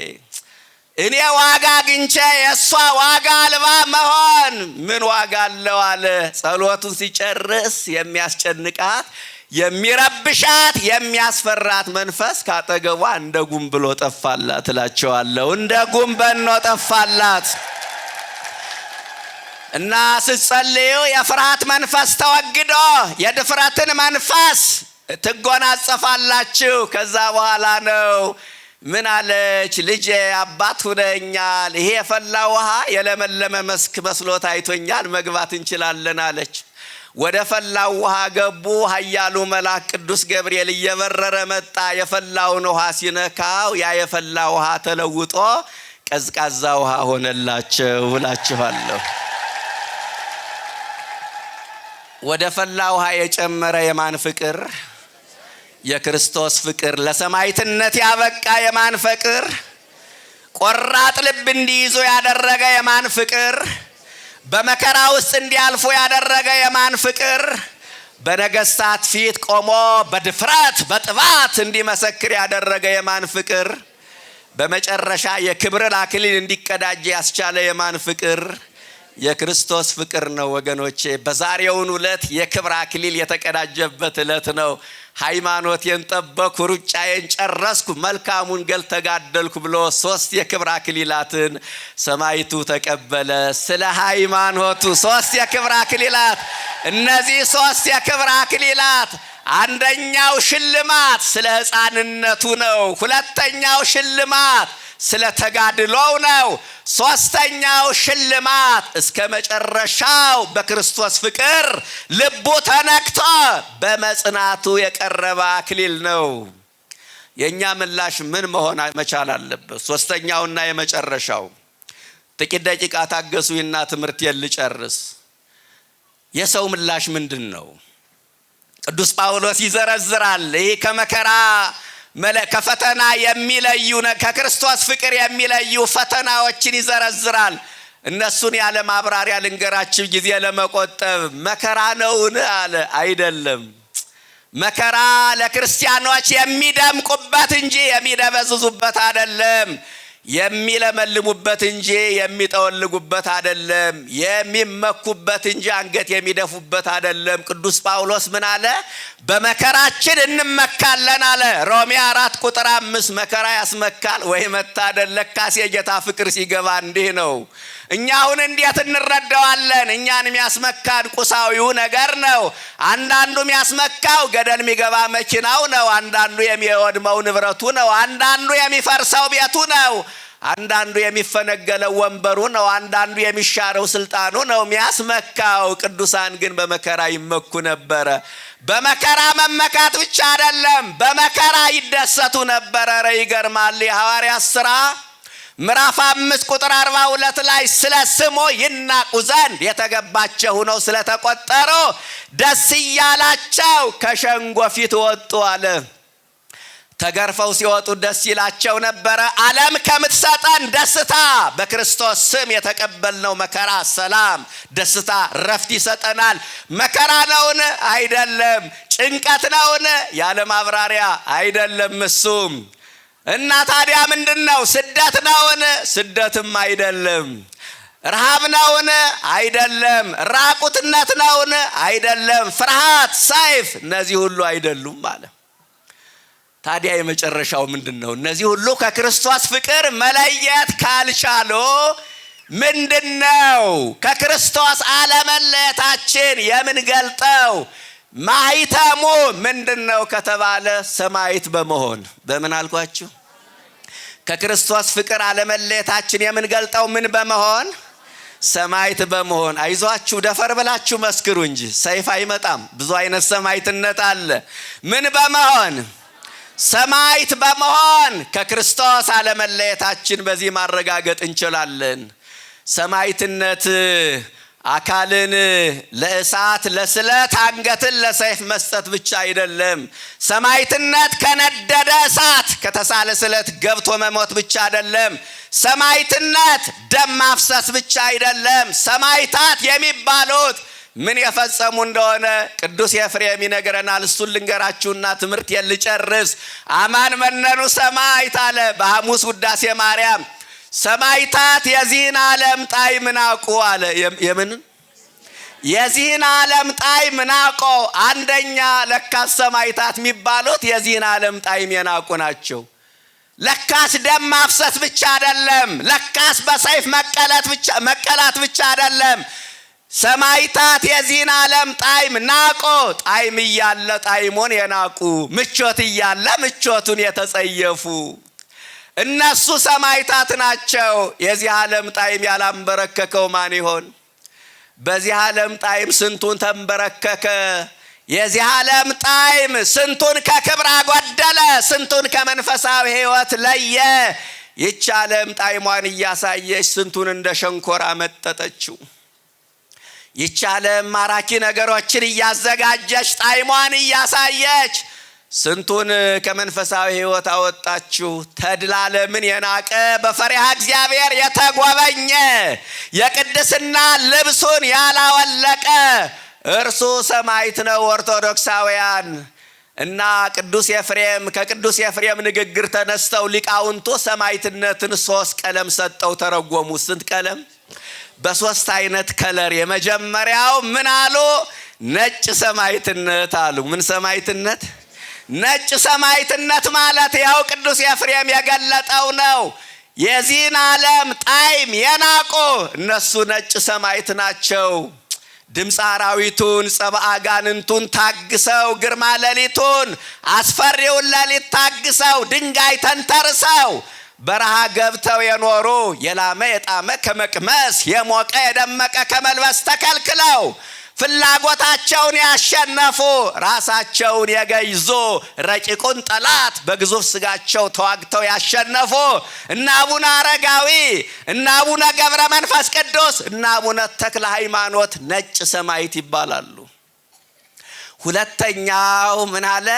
እኔ ዋጋ አግኝቼ የእሷ ዋጋ አልባ መሆን ምን ዋጋ አለው አለ። ጸሎቱን ሲጨርስ የሚያስጨንቃት የሚረብሻት የሚያስፈራት መንፈስ ካጠገቧ እንደ ጉም ብሎ ጠፋላት እላቸዋለሁ። እንደ ጉም በኖ ጠፋላት። እና ስትጸልዩ የፍርሃት መንፈስ ተወግዶ የድፍረትን መንፈስ ትጎናጸፋላችሁ። ከዛ በኋላ ነው ምን አለች? ልጄ አባት ሁነኛል። ይሄ የፈላ ውሃ የለመለመ መስክ መስሎ ታይቶኛል። መግባት እንችላለን አለች። ወደ ፈላው ውሃ ገቡ። ኃያሉ መልአክ ቅዱስ ገብርኤል እየበረረ መጣ። የፈላውን ውሃ ሲነካው ያ የፈላ ውሃ ተለውጦ ቀዝቃዛ ውሃ ሆነላቸው እላችኋለሁ። ወደ ፈላ ውሃ የጨመረ የማን ፍቅር? የክርስቶስ ፍቅር። ለሰማዕትነት ያበቃ የማን ፍቅር? ቆራጥ ልብ እንዲይዙ ያደረገ የማን ፍቅር? በመከራ ውስጥ እንዲያልፉ ያደረገ የማን ፍቅር? በነገስታት ፊት ቆሞ በድፍረት በጥባት እንዲመሰክር ያደረገ የማን ፍቅር? በመጨረሻ የክብርን አክሊል እንዲቀዳጅ ያስቻለ የማን ፍቅር? የክርስቶስ ፍቅር ነው ወገኖቼ። በዛሬውን ዕለት የክብር አክሊል የተቀዳጀበት ዕለት ነው። ሃይማኖቴን ጠበቅኩ፣ ሩጫዬን ጨረስኩ፣ መልካሙን ገል ተጋደልኩ ብሎ 3 የክብር አክሊላትን ሰማዕቱ ተቀበለ። ስለ ሃይማኖቱ 3 የክብር አክሊላት። እነዚህ 3 የክብር አክሊላት አንደኛው ሽልማት ስለ ሕፃንነቱ ነው። ሁለተኛው ሽልማት ስለ ተጋድሎው ነው። ሶስተኛው ሽልማት እስከ መጨረሻው በክርስቶስ ፍቅር ልቡ ተነክቶ በመጽናቱ የቀረበ አክሊል ነው። የኛ ምላሽ ምን መሆን መቻል አለበት? ሶስተኛውና የመጨረሻው ጥቂት ደቂቃ ታገሱኝና ትምህርቴን ልጨርስ። የሰው ምላሽ ምንድን ነው? ቅዱስ ጳውሎስ ይዘረዝራል። ይህ ከመከራ ከፈተና የሚለዩ ከክርስቶስ ፍቅር የሚለዩ ፈተናዎችን ይዘረዝራል። እነሱን ያለ ማብራሪያ ልንገራችሁ ጊዜ ለመቆጠብ። መከራ ነውን አለ? አይደለም። መከራ ለክርስቲያኖች የሚደምቁበት እንጂ የሚደበዝዙበት አይደለም። የሚለመልሙበት እንጂ የሚጠወልጉበት አይደለም። የሚመኩበት እንጂ አንገት የሚደፉበት አይደለም። ቅዱስ ጳውሎስ ምን አለ? በመከራችን እንመካለን አለ። ሮሜ 4 ቁጥር 5 መከራ ያስመካል ወይ መታደል! ለካስ የጌታ ፍቅር ሲገባ እንዲህ ነው። እኛ አሁን እንዴት እንረዳዋለን? እኛን የሚያስመካን ቁሳዊው ነገር ነው። አንዳንዱ የሚያስመካው ገደል የሚገባ መኪናው ነው። አንዳንዱ የሚወድመው ንብረቱ ነው። አንዳንዱ የሚፈርሰው ቤቱ ነው። አንዳንዱ የሚፈነገለው ወንበሩ ነው። አንዳንዱ የሚሻረው ስልጣኑ ነው የሚያስመካው። ቅዱሳን ግን በመከራ ይመኩ ነበረ። በመከራ መመካት ብቻ አይደለም፣ በመከራ ይደሰቱ ነበረ። ኧረ ይገርማል። የሐዋርያት ሥራ ምዕራፍ 5 ቁጥር 42 ላይ ስለ ስሙ ይናቁ ዘንድ የተገባቸው ሆነው ስለተቆጠሩ ደስ እያላቸው ከሸንጎ ፊት ወጡ አለ። ተገርፈው ሲወጡ ደስ ይላቸው ነበረ። ዓለም ከምትሰጠን ደስታ በክርስቶስ ስም የተቀበልነው መከራ ሰላም፣ ደስታ፣ ረፍት ይሰጠናል። መከራ ነውን? አይደለም። ጭንቀት ነውን? ያለ ማብራሪያ አይደለም እሱም። እና ታዲያ ምንድነው? ስደት ነውን? ስደትም አይደለም። ረሃብ ነውን? አይደለም። ራቁትነት ነውን? አይደለም። ፍርሃት፣ ሰይፍ፣ እነዚህ ሁሉ አይደሉም ማለት። ታዲያ የመጨረሻው ምንድነው? እነዚህ ሁሉ ከክርስቶስ ፍቅር መለየት ካልቻሉ ምንድነው ከክርስቶስ አለመለየታችን የምንገልጠው ማህተሙ ምንድነው ከተባለ ሰማዕት በመሆን። በምን አልኳችሁ? ከክርስቶስ ፍቅር አለመለየታችን የምንገልጠው ምን በመሆን? ሰማዕት በመሆን። አይዟችሁ ደፈር ብላችሁ መስክሩ እንጂ ሰይፍ አይመጣም። ብዙ አይነት ሰማዕትነት አለ። ምን በመሆን? ሰማዕት በመሆን ከክርስቶስ አለመለየታችን በዚህ ማረጋገጥ እንችላለን። ሰማዕትነት አካልን ለእሳት ለስለት አንገትን ለሰይፍ መስጠት ብቻ አይደለም። ሰማዕትነት ከነደደ እሳት ከተሳለ ስለት ገብቶ መሞት ብቻ አይደለም። ሰማዕትነት ደም ማፍሰስ ብቻ አይደለም። ሰማዕታት የሚባሉት ምን የፈጸሙ እንደሆነ ቅዱስ ኤፍሬም ይነግረናል። እሱን ልንገራችሁና ትምህርት ልጨርስ። አማን መነኑ ሰማዕት አለ በሐሙስ ውዳሴ ማርያም። ሰማዕታት የዚህን ዓለም ጣዕም ናቁ አለ። የምን? የዚህን ዓለም ጣዕም ናቁ። አንደኛ ለካስ ሰማዕታት የሚባሉት የዚህን ዓለም ጣዕም የናቁ ናቸው። ለካስ ደም ማፍሰስ ብቻ አይደለም። ለካስ በሰይፍ መቀላት ብቻ አይደለም። ሰማዕታት የዚህን ዓለም ጣዕም ናቁ። ጣዕም እያለ ጣዕሙን የናቁ፣ ምቾት እያለ ምቾቱን የተጸየፉ እነሱ ሰማዕታት ናቸው። የዚህ ዓለም ጣዕም ያላንበረከከው ማን ይሆን? በዚህ ዓለም ጣዕም ስንቱን ተንበረከከ። የዚህ ዓለም ጣዕም ስንቱን ከክብር አጎደለ፣ ስንቱን ከመንፈሳዊ ሕይወት ለየ። ይህች ዓለም ጣዕሟን እያሳየች ስንቱን እንደ ሸንኮራ መጠጠችው። ይቻለም ማራኪ ነገሮችን እያዘጋጀች ጣዕሟን እያሳየች ስንቱን ከመንፈሳዊ ሕይወት አወጣችሁ። ተድላ ዓለምን የናቀ በፈሪሃ እግዚአብሔር የተጎበኘ የቅድስና ልብሱን ያላወለቀ እርሱ ሰማዕት ነው። ኦርቶዶክሳውያን እና ቅዱስ ኤፍሬም ከቅዱስ ኤፍሬም ንግግር ተነስተው ሊቃውንቱ ሰማዕትነትን 3 ቀለም ሰጠው ተረጎሙ። ስንት ቀለም? በ3 አይነት ከለር። የመጀመሪያው ምን አሉ? ነጭ ሰማዕትነት አሉ። ምን ሰማዕትነት? ነጭ ሰማዕትነት ማለት ያው ቅዱስ ኤፍሬም የገለጠው ነው። የዚህን ዓለም ጣዕም የናቁ እነሱ ነጭ ሰማዕት ናቸው። ድምፀ አራዊቱን ጸብአ አጋንንቱን ታግሰው ግርማ ሌሊቱን አስፈሪውን ሌሊት ታግሰው ድንጋይ ተንተርሰው በረሃ ገብተው የኖሩ የላመ የጣመ ከመቅመስ የሞቀ የደመቀ ከመልበስ ተከልክለው ፍላጎታቸውን ያሸነፉ ራሳቸውን የገይዞ ረቂቁን ጠላት በግዙፍ ስጋቸው ተዋግተው ያሸነፉ እና አቡነ አረጋዊ እና አቡነ ገብረ መንፈስ ቅዱስ እና አቡነ ተክለ ሃይማኖት ነጭ ሰማዕት ይባላሉ። ሁለተኛው ምን አለ?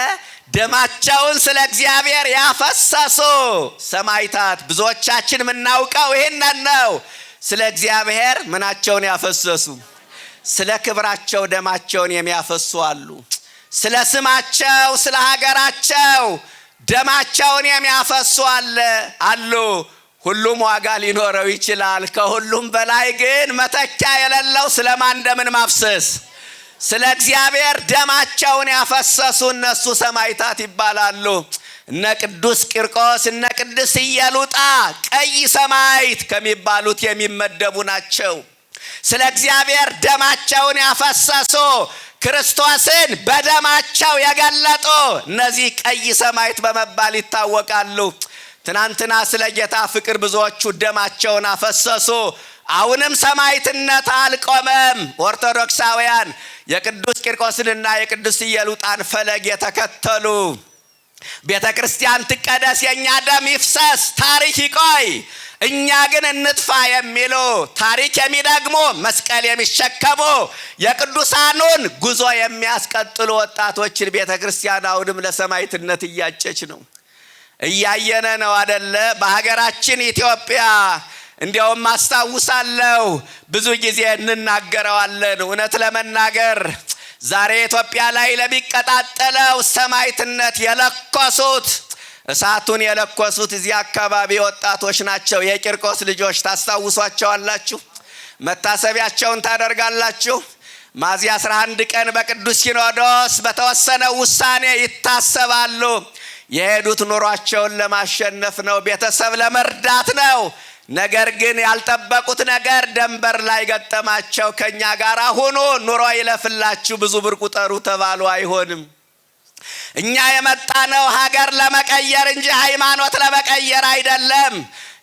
ደማቸውን ስለ እግዚአብሔር ያፈሰሱ ሰማዕታት። ብዙዎቻችን የምናውቀው ይህንን ነው። ስለ እግዚአብሔር ምናቸውን ያፈሰሱ? ስለ ክብራቸው ደማቸውን የሚያፈሱ አሉ። ስለ ስማቸው፣ ስለ ሀገራቸው ደማቸውን የሚያፈሱ አሉ። ሁሉም ዋጋ ሊኖረው ይችላል። ከሁሉም በላይ ግን መተኪያ የሌለው ስለማን ደምን ማፍሰስ? ስለ እግዚአብሔር ደማቸውን ያፈሰሱ እነሱ ሰማዕታት ይባላሉ። እነ ቅዱስ ቂርቆስ እነ ቅድስት ኢየሉጣ ቀይ ሰማዕት ከሚባሉት የሚመደቡ ናቸው። ስለ እግዚአብሔር ደማቸውን ያፈሰሱ ክርስቶስን በደማቸው የገለጡ እነዚህ ቀይ ሰማዕት በመባል ይታወቃሉ። ትናንትና ስለ ጌታ ፍቅር ብዙዎቹ ደማቸውን አፈሰሱ። አሁንም ሰማዕትነት አልቆመም። ኦርቶዶክሳውያን የቅዱስ ቂርቆስንና የቅድስት ኢየሉጣን ፈለግ የተከተሉ ቤተ ክርስቲያን ትቀደስ፣ የእኛ ደም ይፍሰስ፣ ታሪክ ይቆይ፣ እኛ ግን እንጥፋ የሚሉ ታሪክ የሚደግሙ መስቀል የሚሸከሙ የቅዱሳኑን ጉዞ የሚያስቀጥሉ ወጣቶችን ቤተ ክርስቲያን አሁንም ለሰማዕትነት እያጨች ነው። እያየነ ነው አደለ? በሀገራችን ኢትዮጵያ እንዲያውም አስታውሳለሁ ብዙ ጊዜ እንናገረዋለን። እውነት ለመናገር ዛሬ ኢትዮጵያ ላይ ለሚቀጣጠለው ሰማዕትነት የለኮሱት እሳቱን የለኮሱት እዚህ አካባቢ ወጣቶች ናቸው። የቂርቆስ ልጆች ታስታውሷቸዋላችሁ። መታሰቢያቸውን ታደርጋላችሁ። ሚያዝያ 11 ቀን በቅዱስ ሲኖዶስ በተወሰነ ውሳኔ ይታሰባሉ። የሄዱት ኑሯቸውን ለማሸነፍ ነው፣ ቤተሰብ ለመርዳት ነው። ነገር ግን ያልጠበቁት ነገር ደንበር ላይ ገጠማቸው። ከኛ ጋር ሁኑ፣ ኑሮ ይለፍላችሁ፣ ብዙ ብር ቁጠሩ ተባሉ። አይሆንም። እኛ የመጣነው ሀገር ለመቀየር እንጂ ሃይማኖት ለመቀየር አይደለም።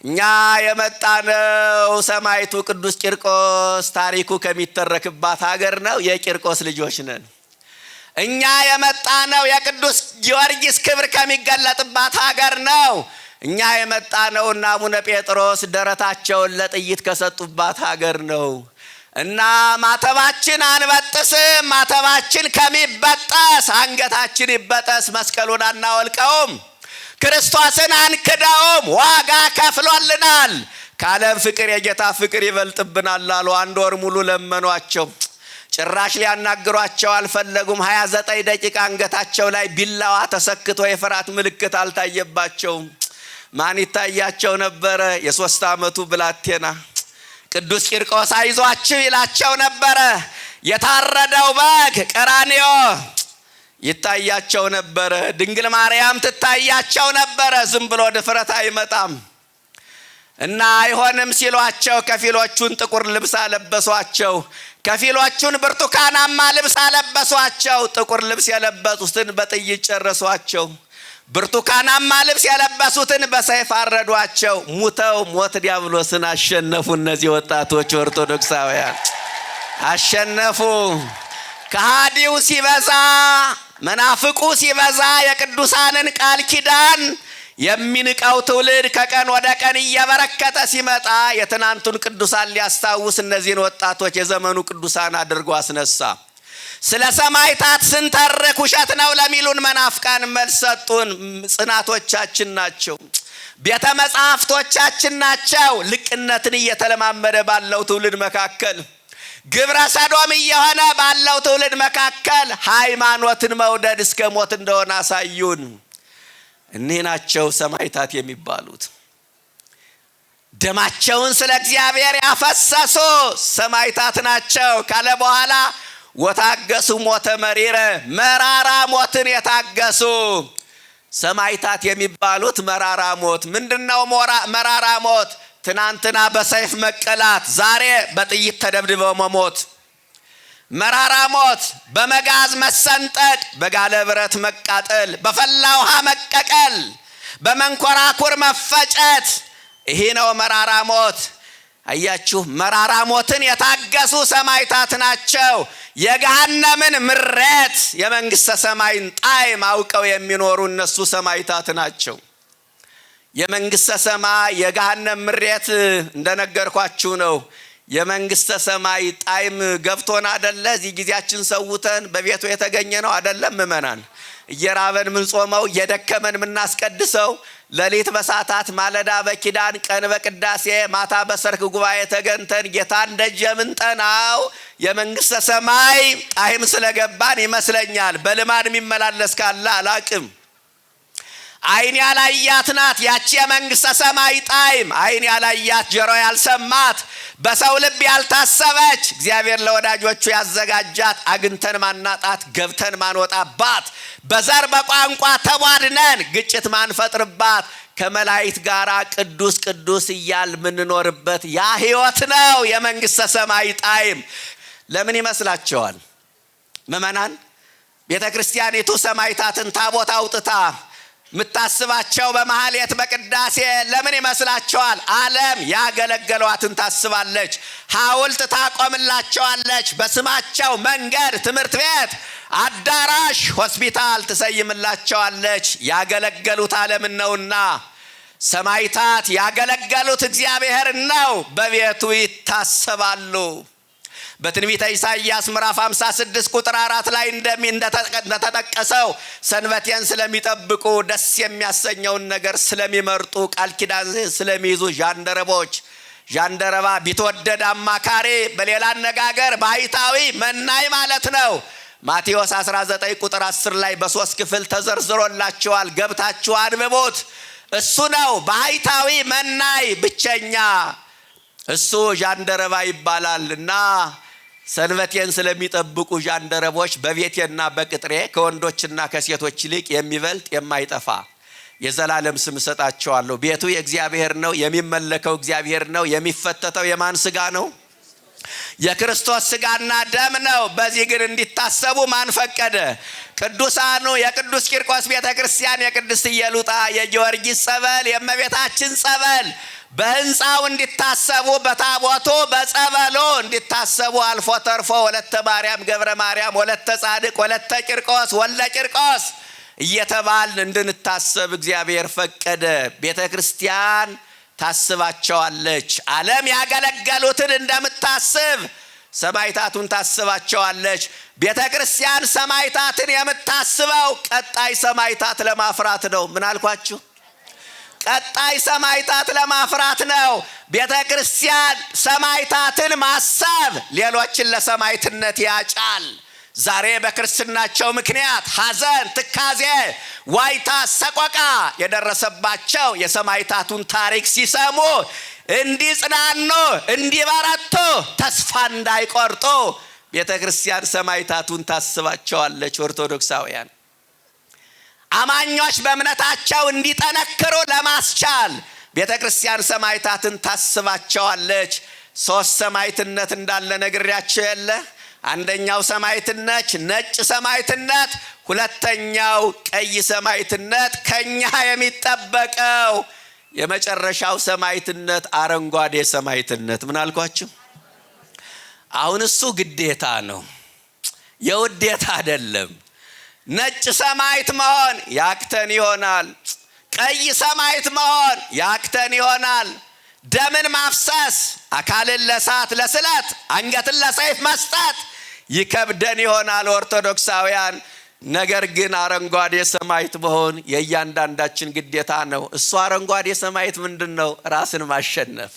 እኛ የመጣነው ሰማዕቱ ቅዱስ ቂርቆስ ታሪኩ ከሚተረክባት ሀገር ነው። የቂርቆስ ልጆች ነን። እኛ የመጣነው የቅዱስ ጊዮርጊስ ክብር ከሚገለጥባት ሀገር ነው። እኛ የመጣነው እና አቡነ ጴጥሮስ ደረታቸውን ለጥይት ከሰጡባት ሀገር ነው። እና ማተባችን አንበጥስም። ማተባችን ከሚበጠስ አንገታችን ይበጠስ። መስቀሉን አናወልቀውም። ክርስቶስን አንክደውም። ዋጋ ከፍሎልናል። ከዓለም ፍቅር የጌታ ፍቅር ይበልጥብናል አሉ። 1 ወር ሙሉ ለመኗቸው። ጭራሽ ሊያናግሯቸው አልፈለጉም። 29 ደቂቃ አንገታቸው ላይ ቢላዋ ተሰክቶ የፍርሃት ምልክት አልታየባቸውም። ማን ይታያቸው ነበረ? የ3 ዓመቱ ብላቴና ቅዱስ ቂርቆስ አይዟችሁ ይላቸው ነበረ። የታረደው በግ ቀራንዮ ይታያቸው ነበረ። ድንግል ማርያም ትታያቸው ነበረ። ዝም ብሎ ድፍረት አይመጣም። እና አይሆንም ሲሏቸው ከፊሎቹን ጥቁር ልብስ አለበሷቸው፣ ከፊሎቹን ብርቱካናማ ልብስ አለበሷቸው። ጥቁር ልብስ የለበሱትን በጥይት ጨረሷቸው። ብርቱካናማ ልብስ የለበሱትን በሰይፍ አረዷቸው። ሙተው ሞት ዲያብሎስን አሸነፉ። እነዚህ ወጣቶች ኦርቶዶክሳውያን አሸነፉ። ከሃዲው ሲበዛ፣ መናፍቁ ሲበዛ የቅዱሳንን ቃል ኪዳን የሚንቀው ትውልድ ከቀን ወደ ቀን እየበረከተ ሲመጣ የትናንቱን ቅዱሳን ሊያስታውስ እነዚህን ወጣቶች የዘመኑ ቅዱሳን አድርጎ አስነሳ። ስለ ሰማዕታት ስንተርክ ውሸት ነው ለሚሉን መናፍቃን መልስ ሰጡን። ጽናቶቻችን ናቸው፣ ቤተ መጻሕፍቶቻችን ናቸው። ልቅነትን እየተለማመደ ባለው ትውልድ መካከል፣ ግብረ ሰዶም እየሆነ ባለው ትውልድ መካከል ሃይማኖትን መውደድ እስከ ሞት እንደሆነ አሳዩን። እኒህ ናቸው ሰማዕታት የሚባሉት። ደማቸውን ስለ እግዚአብሔር ያፈሰሱ ሰማዕታት ናቸው ካለ በኋላ ወታገሱ ሞተ መሪረ፣ መራራ ሞትን የታገሱ ሰማዕታት የሚባሉት መራራ ሞት ምንድነው? መራራ ሞት ትናንትና በሰይፍ መቀላት፣ ዛሬ በጥይት ተደብድበው መሞት። መራራ ሞት በመጋዝ መሰንጠቅ፣ በጋለ ብረት መቃጠል፣ በፈላ ውሃ መቀቀል፣ በመንኮራኩር መፈጨት። ይሄ ነው መራራ ሞት። አያችሁ፣ መራራ ሞትን የታገሱ ሰማዕታት ናቸው። የገሃነምን ምሬት የመንግሥተ ሰማይን ጣዕም አውቀው የሚኖሩ እነሱ ሰማዕታት ናቸው። የመንግሥተ ሰማይ የገሃነም ምሬት እንደነገርኳችሁ ነው። የመንግሥተ ሰማይ ጣዕም ገብቶን አደለ? እዚህ ጊዜያችን ሰውተን በቤቱ የተገኘ ነው አደለም? ምእመናን እየራበን ምን ጾመው፣ እየደከመን ምናስቀድሰው፣ ሌሊት በሰዓታት ማለዳ በኪዳን ቀን በቅዳሴ ማታ በሰርክ ጉባኤ ተገንተን ጌታን ደጅ የምንጠናው የመንግሥተ ሰማይ ጣዕም ስለገባን ይመስለኛል። በልማድ የሚመላለስ ካለ አላቅም። ዓይን ያላያት ናት ያቺ የመንግሥተ ሰማይ ጣዕም። ዓይን ያላያት ጆሮ ያልሰማት በሰው ልብ ያልታሰበች እግዚአብሔር ለወዳጆቹ ያዘጋጃት አግኝተን ማናጣት ገብተን ማንወጣባት በዘር በቋንቋ ተቧድነን ግጭት ማንፈጥርባት ከመላእክት ጋር ቅዱስ ቅዱስ እያል ምንኖርበት ያ ሕይወት ነው የመንግሥተ ሰማይ ጣዕም። ለምን ይመስላችኋል ምእመናን? ቤተ ክርስቲያኒቱ ሰማዕታትን ታቦት አውጥታ ምታስባቸው በመሐሌት በቅዳሴ ለምን ይመስላችኋል? ዓለም ያገለገሏትን ታስባለች። ሐውልት ታቆምላቸዋለች። በስማቸው መንገድ፣ ትምህርት ቤት፣ አዳራሽ፣ ሆስፒታል ትሰይምላቸዋለች። ያገለገሉት ዓለምን ነውና። ሰማዕታት ያገለገሉት እግዚአብሔር ነው። በቤቱ ይታሰባሉ። በትንቢተ ኢሳይያስ ምዕራፍ 56 ቁጥር 4 ላይ እንደተጠቀሰው ሰንበቴን ስለሚጠብቁ ደስ የሚያሰኘውን ነገር ስለሚመርጡ ቃል ኪዳን ስለሚይዙ ዣንደረቦች፣ ዣንደረባ ቢትወደድ አማካሪ፣ በሌላ አነጋገር ባሕታዊ መናኝ ማለት ነው። ማቴዎስ 19 ቁጥር 10 ላይ በሶስት ክፍል ተዘርዝሮላችኋል። ገብታችሁ አንብቡት። እሱ ነው ባሕታዊ መናኝ ብቸኛ፣ እሱ ዣንደረባ ይባላልና ሰንበቴን ስለሚጠብቁ ዣንደረቦች በቤቴና በቅጥሬ ከወንዶችና ከሴቶች ይልቅ የሚበልጥ የማይጠፋ የዘላለም ስም እሰጣቸዋለሁ። ቤቱ የእግዚአብሔር ነው፣ የሚመለከው እግዚአብሔር ነው። የሚፈተተው የማን ሥጋ ነው? የክርስቶስ ሥጋና ደም ነው። በዚህ ግን እንዲታሰቡ ማን ፈቀደ? ቅዱሳኑ። የቅዱስ ቂርቆስ ቤተ ክርስቲያን፣ የቅድስት ኢየሉጣ፣ የጊዮርጊስ ጸበል፣ የእመቤታችን ጸበል በሕንፃው እንዲታሰቡ፣ በታቦቱ በጸበሉ እንዲታሰቡ አልፎ ተርፎ ወለተ ማርያም፣ ገብረ ማርያም፣ ወለተ ጻድቅ፣ ወለተ ቂርቆስ፣ ወልደ ቂርቆስ እየተባልን እንድንታሰብ እግዚአብሔር ፈቀደ። ቤተ ክርስቲያን ታስባቸዋለች። ዓለም ያገለገሉትን እንደምታስብ ሰማዕታቱን ታስባቸዋለች። ቤተ ክርስቲያን ሰማዕታትን የምታስበው ቀጣይ ሰማዕታት ለማፍራት ነው። ምን አልኳችሁ? ቀጣይ ሰማዕታት ለማፍራት ነው። ቤተ ክርስቲያን ሰማዕታትን ማሰብ ሌሎችን ለሰማዕትነት ያጫል። ዛሬ በክርስትናቸው ምክንያት ሐዘን፣ ትካዜ፣ ዋይታ፣ ሰቆቃ የደረሰባቸው የሰማዕታቱን ታሪክ ሲሰሙ እንዲጽናኑ፣ እንዲበረቱ፣ ተስፋ እንዳይቆርጡ ቤተ ክርስቲያን ሰማዕታቱን ታስባቸዋለች። ኦርቶዶክሳውያን አማኞች በእምነታቸው እንዲጠነክሩ ለማስቻል ቤተ ክርስቲያን ሰማዕታትን ታስባቸዋለች። ሶስት ሰማዕትነት እንዳለ ነግሬያቸው የለ? አንደኛው ሰማዕትነት ነጭ ሰማዕትነት፣ ሁለተኛው ቀይ ሰማዕትነት፣ ከኛ የሚጠበቀው የመጨረሻው ሰማዕትነት አረንጓዴ ሰማዕትነት። ምን አልኳችሁ? አሁን እሱ ግዴታ ነው፣ የውዴታ አይደለም። ነጭ ሰማዕት መሆን ያክተን ይሆናል። ቀይ ሰማዕት መሆን ያክተን ይሆናል። ደምን ማፍሰስ፣ አካልን ለእሳት ለስለት፣ አንገትን ለሰይፍ መስጠት ይከብደን ይሆናል ኦርቶዶክሳውያን። ነገር ግን አረንጓዴ ሰማዕት መሆን የእያንዳንዳችን ግዴታ ነው። እሱ አረንጓዴ ሰማዕት ምንድነው? ራስን ማሸነፍ።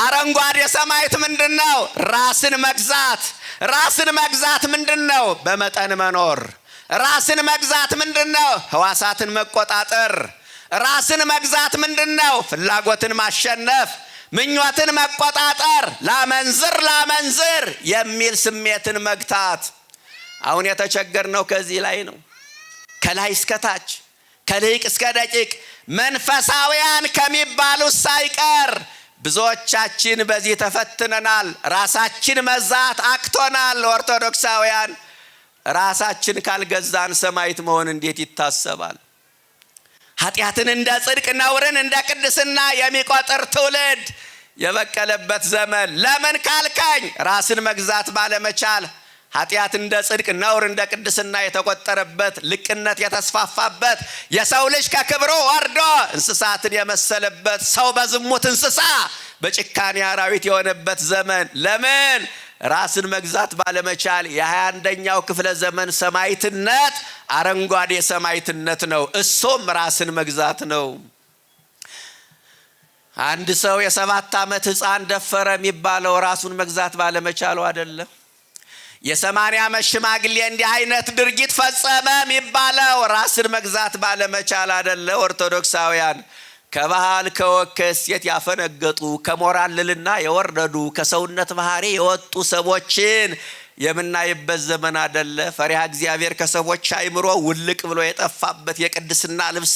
አረንጓዴ ሰማዕት ምንድነው? ራስን መግዛት። ራስን መግዛት ምንድነው? በመጠን መኖር። ራስን መግዛት ምንድነው? ሕዋሳትን መቆጣጠር። ራስን መግዛት ምንድነው? ፍላጎትን ማሸነፍ፣ ምኞትን መቆጣጠር፣ ላመንዝር የሚል ስሜትን መግታት። አሁን የተቸገርነው ከዚህ ላይ ነው። ከላይ እስከ ታች፣ ከልቅ እስከ ደቂቅ መንፈሳውያን ከሚባሉት ሳይቀር ብዙዎቻችን በዚህ ተፈትነናል። ራሳችን መዛት አክቶናል። ኦርቶዶክሳውያን ራሳችን ካልገዛን ሰማዕት መሆን እንዴት ይታሰባል? ኃጢአትን እንደ ጽድቅ፣ ነውርን እንደ ቅድስና የሚቆጥር ትውልድ የበቀለበት ዘመን። ለምን ካልከኝ ራስን መግዛት ባለመቻል ኃጢአት እንደ ጽድቅ፣ ነውር እንደ ቅድስና የተቆጠረበት፣ ልቅነት የተስፋፋበት፣ የሰው ልጅ ከክብሩ ወርዶ እንስሳትን የመሰለበት፣ ሰው በዝሙት እንስሳ በጭካኔ አራዊት የሆነበት ዘመን። ለምን? ራስን መግዛት ባለመቻል። የ21ኛው ክፍለ ዘመን ሰማዕትነት አረንጓዴ ሰማዕትነት ነው። እሱም ራስን መግዛት ነው። አንድ ሰው የ7 ዓመት ሕፃን ደፈረ የሚባለው ራሱን መግዛት ባለመቻሉ አይደለም። የ80 ዓመት ሽማግሌ እንዲህ አይነት ድርጊት ፈጸመ የሚባለው ራስን መግዛት ባለመቻል አይደለ። ኦርቶዶክሳውያን ከባህል ከወግ ከእሴት ያፈነገጡ፣ ከሞራል ልዕልና የወረዱ፣ ከሰውነት ባህሪ የወጡ ሰዎችን የምናይበት ዘመን አይደለ። ፈሪሃ እግዚአብሔር ከሰዎች አእምሮ ውልቅ ብሎ የጠፋበት፣ የቅድስና ልብስ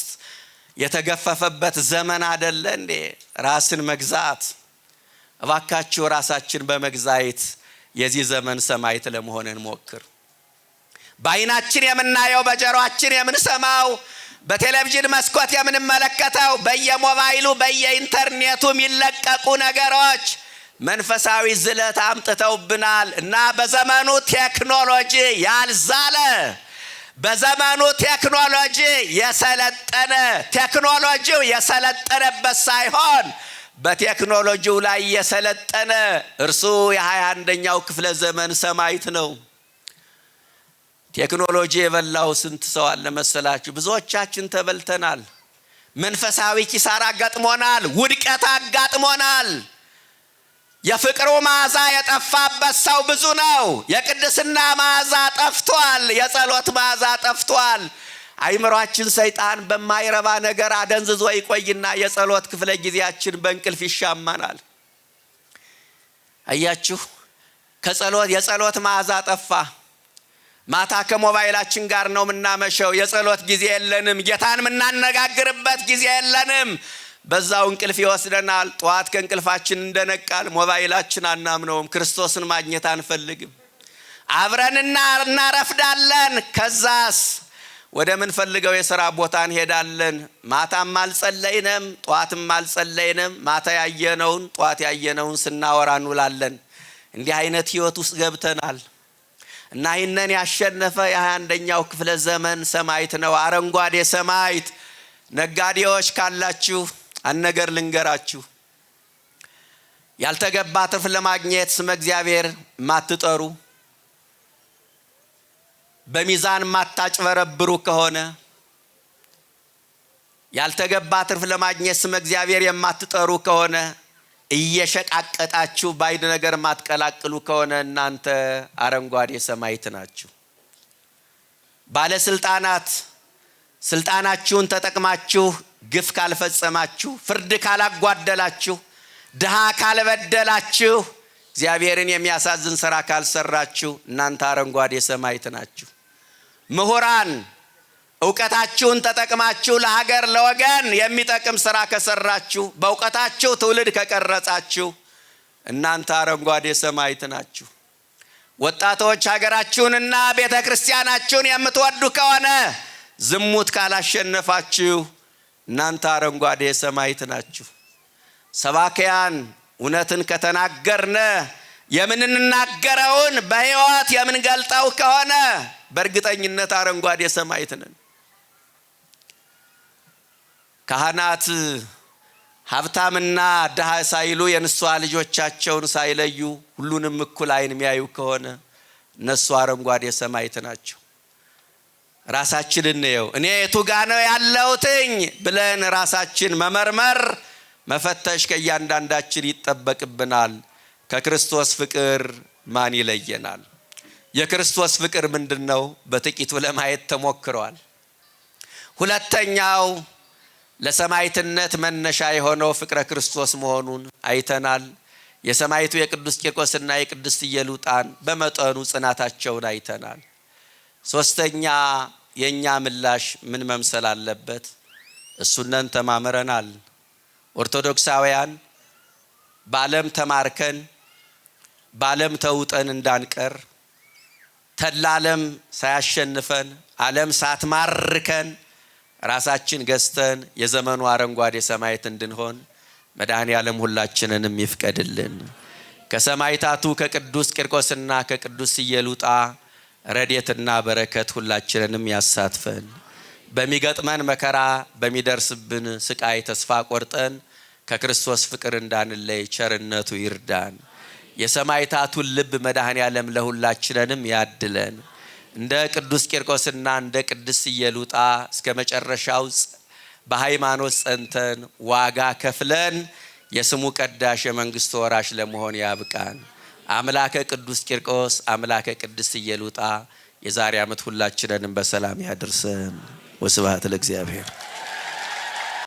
የተገፈፈበት ዘመን አይደለ እንዴ? ራስን መግዛት። እባካችሁ ራሳችን በመግዛት የዚህ ዘመን ሰማዕት ለመሆን እንሞክር። በዓይናችን የምናየው፣ በጆሮአችን የምንሰማው፣ በቴሌቪዥን መስኮት የምንመለከተው፣ በየሞባይሉ በየኢንተርኔቱ የሚለቀቁ ነገሮች መንፈሳዊ ዝለት አምጥተውብናል እና በዘመኑ ቴክኖሎጂ ያልዛለ፣ በዘመኑ ቴክኖሎጂ የሰለጠነ፣ ቴክኖሎጂው የሰለጠነበት ሳይሆን በቴክኖሎጂው ላይ የሰለጠነ እርሱ የ21ኛው ክፍለ ዘመን ሰማዕት ነው። ቴክኖሎጂ የበላው ስንት ሰው አለ መሰላችሁ? ብዙዎቻችን ተበልተናል። መንፈሳዊ ኪሳራ አጋጥሞናል። ውድቀት አጋጥሞናል። የፍቅሩ መዓዛ የጠፋበት ሰው ብዙ ነው። የቅድስና መዓዛ ጠፍቷል። የጸሎት መዓዛ ጠፍቷል። አይምሯችን ሰይጣን በማይረባ ነገር አደንዝዞ ይቆይና የጸሎት ክፍለ ጊዜያችን በእንቅልፍ ይሻማናል። አያችሁ፣ የጸሎት መዓዛ ጠፋ። ማታ ከሞባይላችን ጋር ነው የምናመሸው። የጸሎት ጊዜ የለንም። ጌታን የምናነጋግርበት ጊዜ የለንም። በዛው እንቅልፍ ይወስደናል። ጠዋት ከእንቅልፋችን እንደነቃል ሞባይላችን አናምነውም። ክርስቶስን ማግኘት አንፈልግም። አብረንና እናረፍዳለን። ከዛስ ወደ ምንፈልገው የሥራ ቦታ እንሄዳለን። ማታም አልጸለይንም፣ ጠዋትም አልጸለይንም። ማታ ያየነውን ጠዋት ያየነውን ስናወራ እንውላለን። እንዲህ አይነት ህይወት ውስጥ ገብተናል እና ይህንን ያሸነፈ የ21ኛው ክፍለ ዘመን ሰማዕት ነው፣ አረንጓዴ ሰማዕት። ነጋዴዎች ካላችሁ አንድ ነገር ልንገራችሁ። ያልተገባ ትርፍ ለማግኘት ስመ እግዚአብሔር ማትጠሩ፣ በሚዛን ማታጭበረብሩ ከሆነ፣ ያልተገባ ትርፍ ለማግኘት ስመ እግዚአብሔር የማትጠሩ ከሆነ፣ እየሸቃቀጣችሁ ባይድ ነገር ማትቀላቅሉ ከሆነ እናንተ አረንጓዴ ሰማዕት ናችሁ። ባለስልጣናት ስልጣናችሁን ተጠቅማችሁ ግፍ ካልፈጸማችሁ፣ ፍርድ ካላጓደላችሁ፣ ድሃ ካልበደላችሁ፣ እግዚአብሔርን የሚያሳዝን ስራ ካልሰራችሁ እናንተ አረንጓዴ ሰማዕት ናችሁ። ምሁራን እውቀታችሁን ተጠቅማችሁ ለሀገር ለወገን የሚጠቅም ስራ ከሰራችሁ፣ በእውቀታችሁ ትውልድ ከቀረጻችሁ እናንተ አረንጓዴ ሰማዕት ናችሁ። ወጣቶች ሀገራችሁንና ቤተ ክርስቲያናችሁን የምትወዱ ከሆነ ዝሙት ካላሸነፋችሁ እናንተ አረንጓዴ ሰማዕት ናችሁ። ሰባኪያን እውነትን ከተናገርነ የምንናገረውን በሕይወት የምንገልጠው ከሆነ በእርግጠኝነት አረንጓዴ ሰማዕት ነን። ካህናት ሀብታምና ድሃ ሳይሉ የንስሐ ልጆቻቸውን ሳይለዩ ሁሉንም እኩል ዓይን የሚያዩ ከሆነ እነሱ አረንጓዴ ሰማዕት ናቸው። ራሳችንን ነው እኔ የቱ ጋ ነው ያለሁትኝ ብለን ራሳችን መመርመር መፈተሽ ከእያንዳንዳችን ይጠበቅብናል። ከክርስቶስ ፍቅር ማን ይለየናል? የክርስቶስ ፍቅር ምንድነው? በጥቂቱ ለማየት ተሞክሯል። ሁለተኛው ለሰማዕትነት መነሻ የሆነው ፍቅረ ክርስቶስ መሆኑን አይተናል። የሰማዕቱ የቅዱስ ቂርቆስና የቅድስት ኢየሉጣን በመጠኑ ጽናታቸውን አይተናል። ሶስተኛ የኛ ምላሽ ምን መምሰል አለበት? እሱነን ተማምረናል። ኦርቶዶክሳውያን በዓለም ተማርከን በዓለም ተውጠን እንዳንቀር ተላለም ሳያሸንፈን ዓለም ሳትማርከን ራሳችን ገዝተን የዘመኑ አረንጓዴ ሰማዕት እንድንሆን መድኃኔዓለም ሁላችንንም ይፍቀድልን። ከሰማዕታቱ ከቅዱስ ቂርቆስና ከቅዱስ ኢየሉጣ ረድኤትና በረከት ሁላችንንም ያሳትፈን። በሚገጥመን መከራ በሚደርስብን ስቃይ ተስፋ ቆርጠን ከክርስቶስ ፍቅር እንዳንለይ ቸርነቱ ይርዳን። የሰማዕታቱን ልብ መድኃኔዓለም ለሁላችንንም ያድለን። እንደ ቅዱስ ቂርቆስና እንደ ቅድስት ኢየሉጣ እስከ መጨረሻው በሃይማኖት ጸንተን ዋጋ ከፍለን የስሙ ቀዳሽ የመንግስቱ ወራሽ ለመሆን ያብቃን። አምላከ ቅዱስ ቂርቆስ አምላከ ቅድስት ኢየሉጣ የዛሬ ዓመት ሁላችንንም በሰላም ያድርሰን። ወስብሐት ለእግዚአብሔር።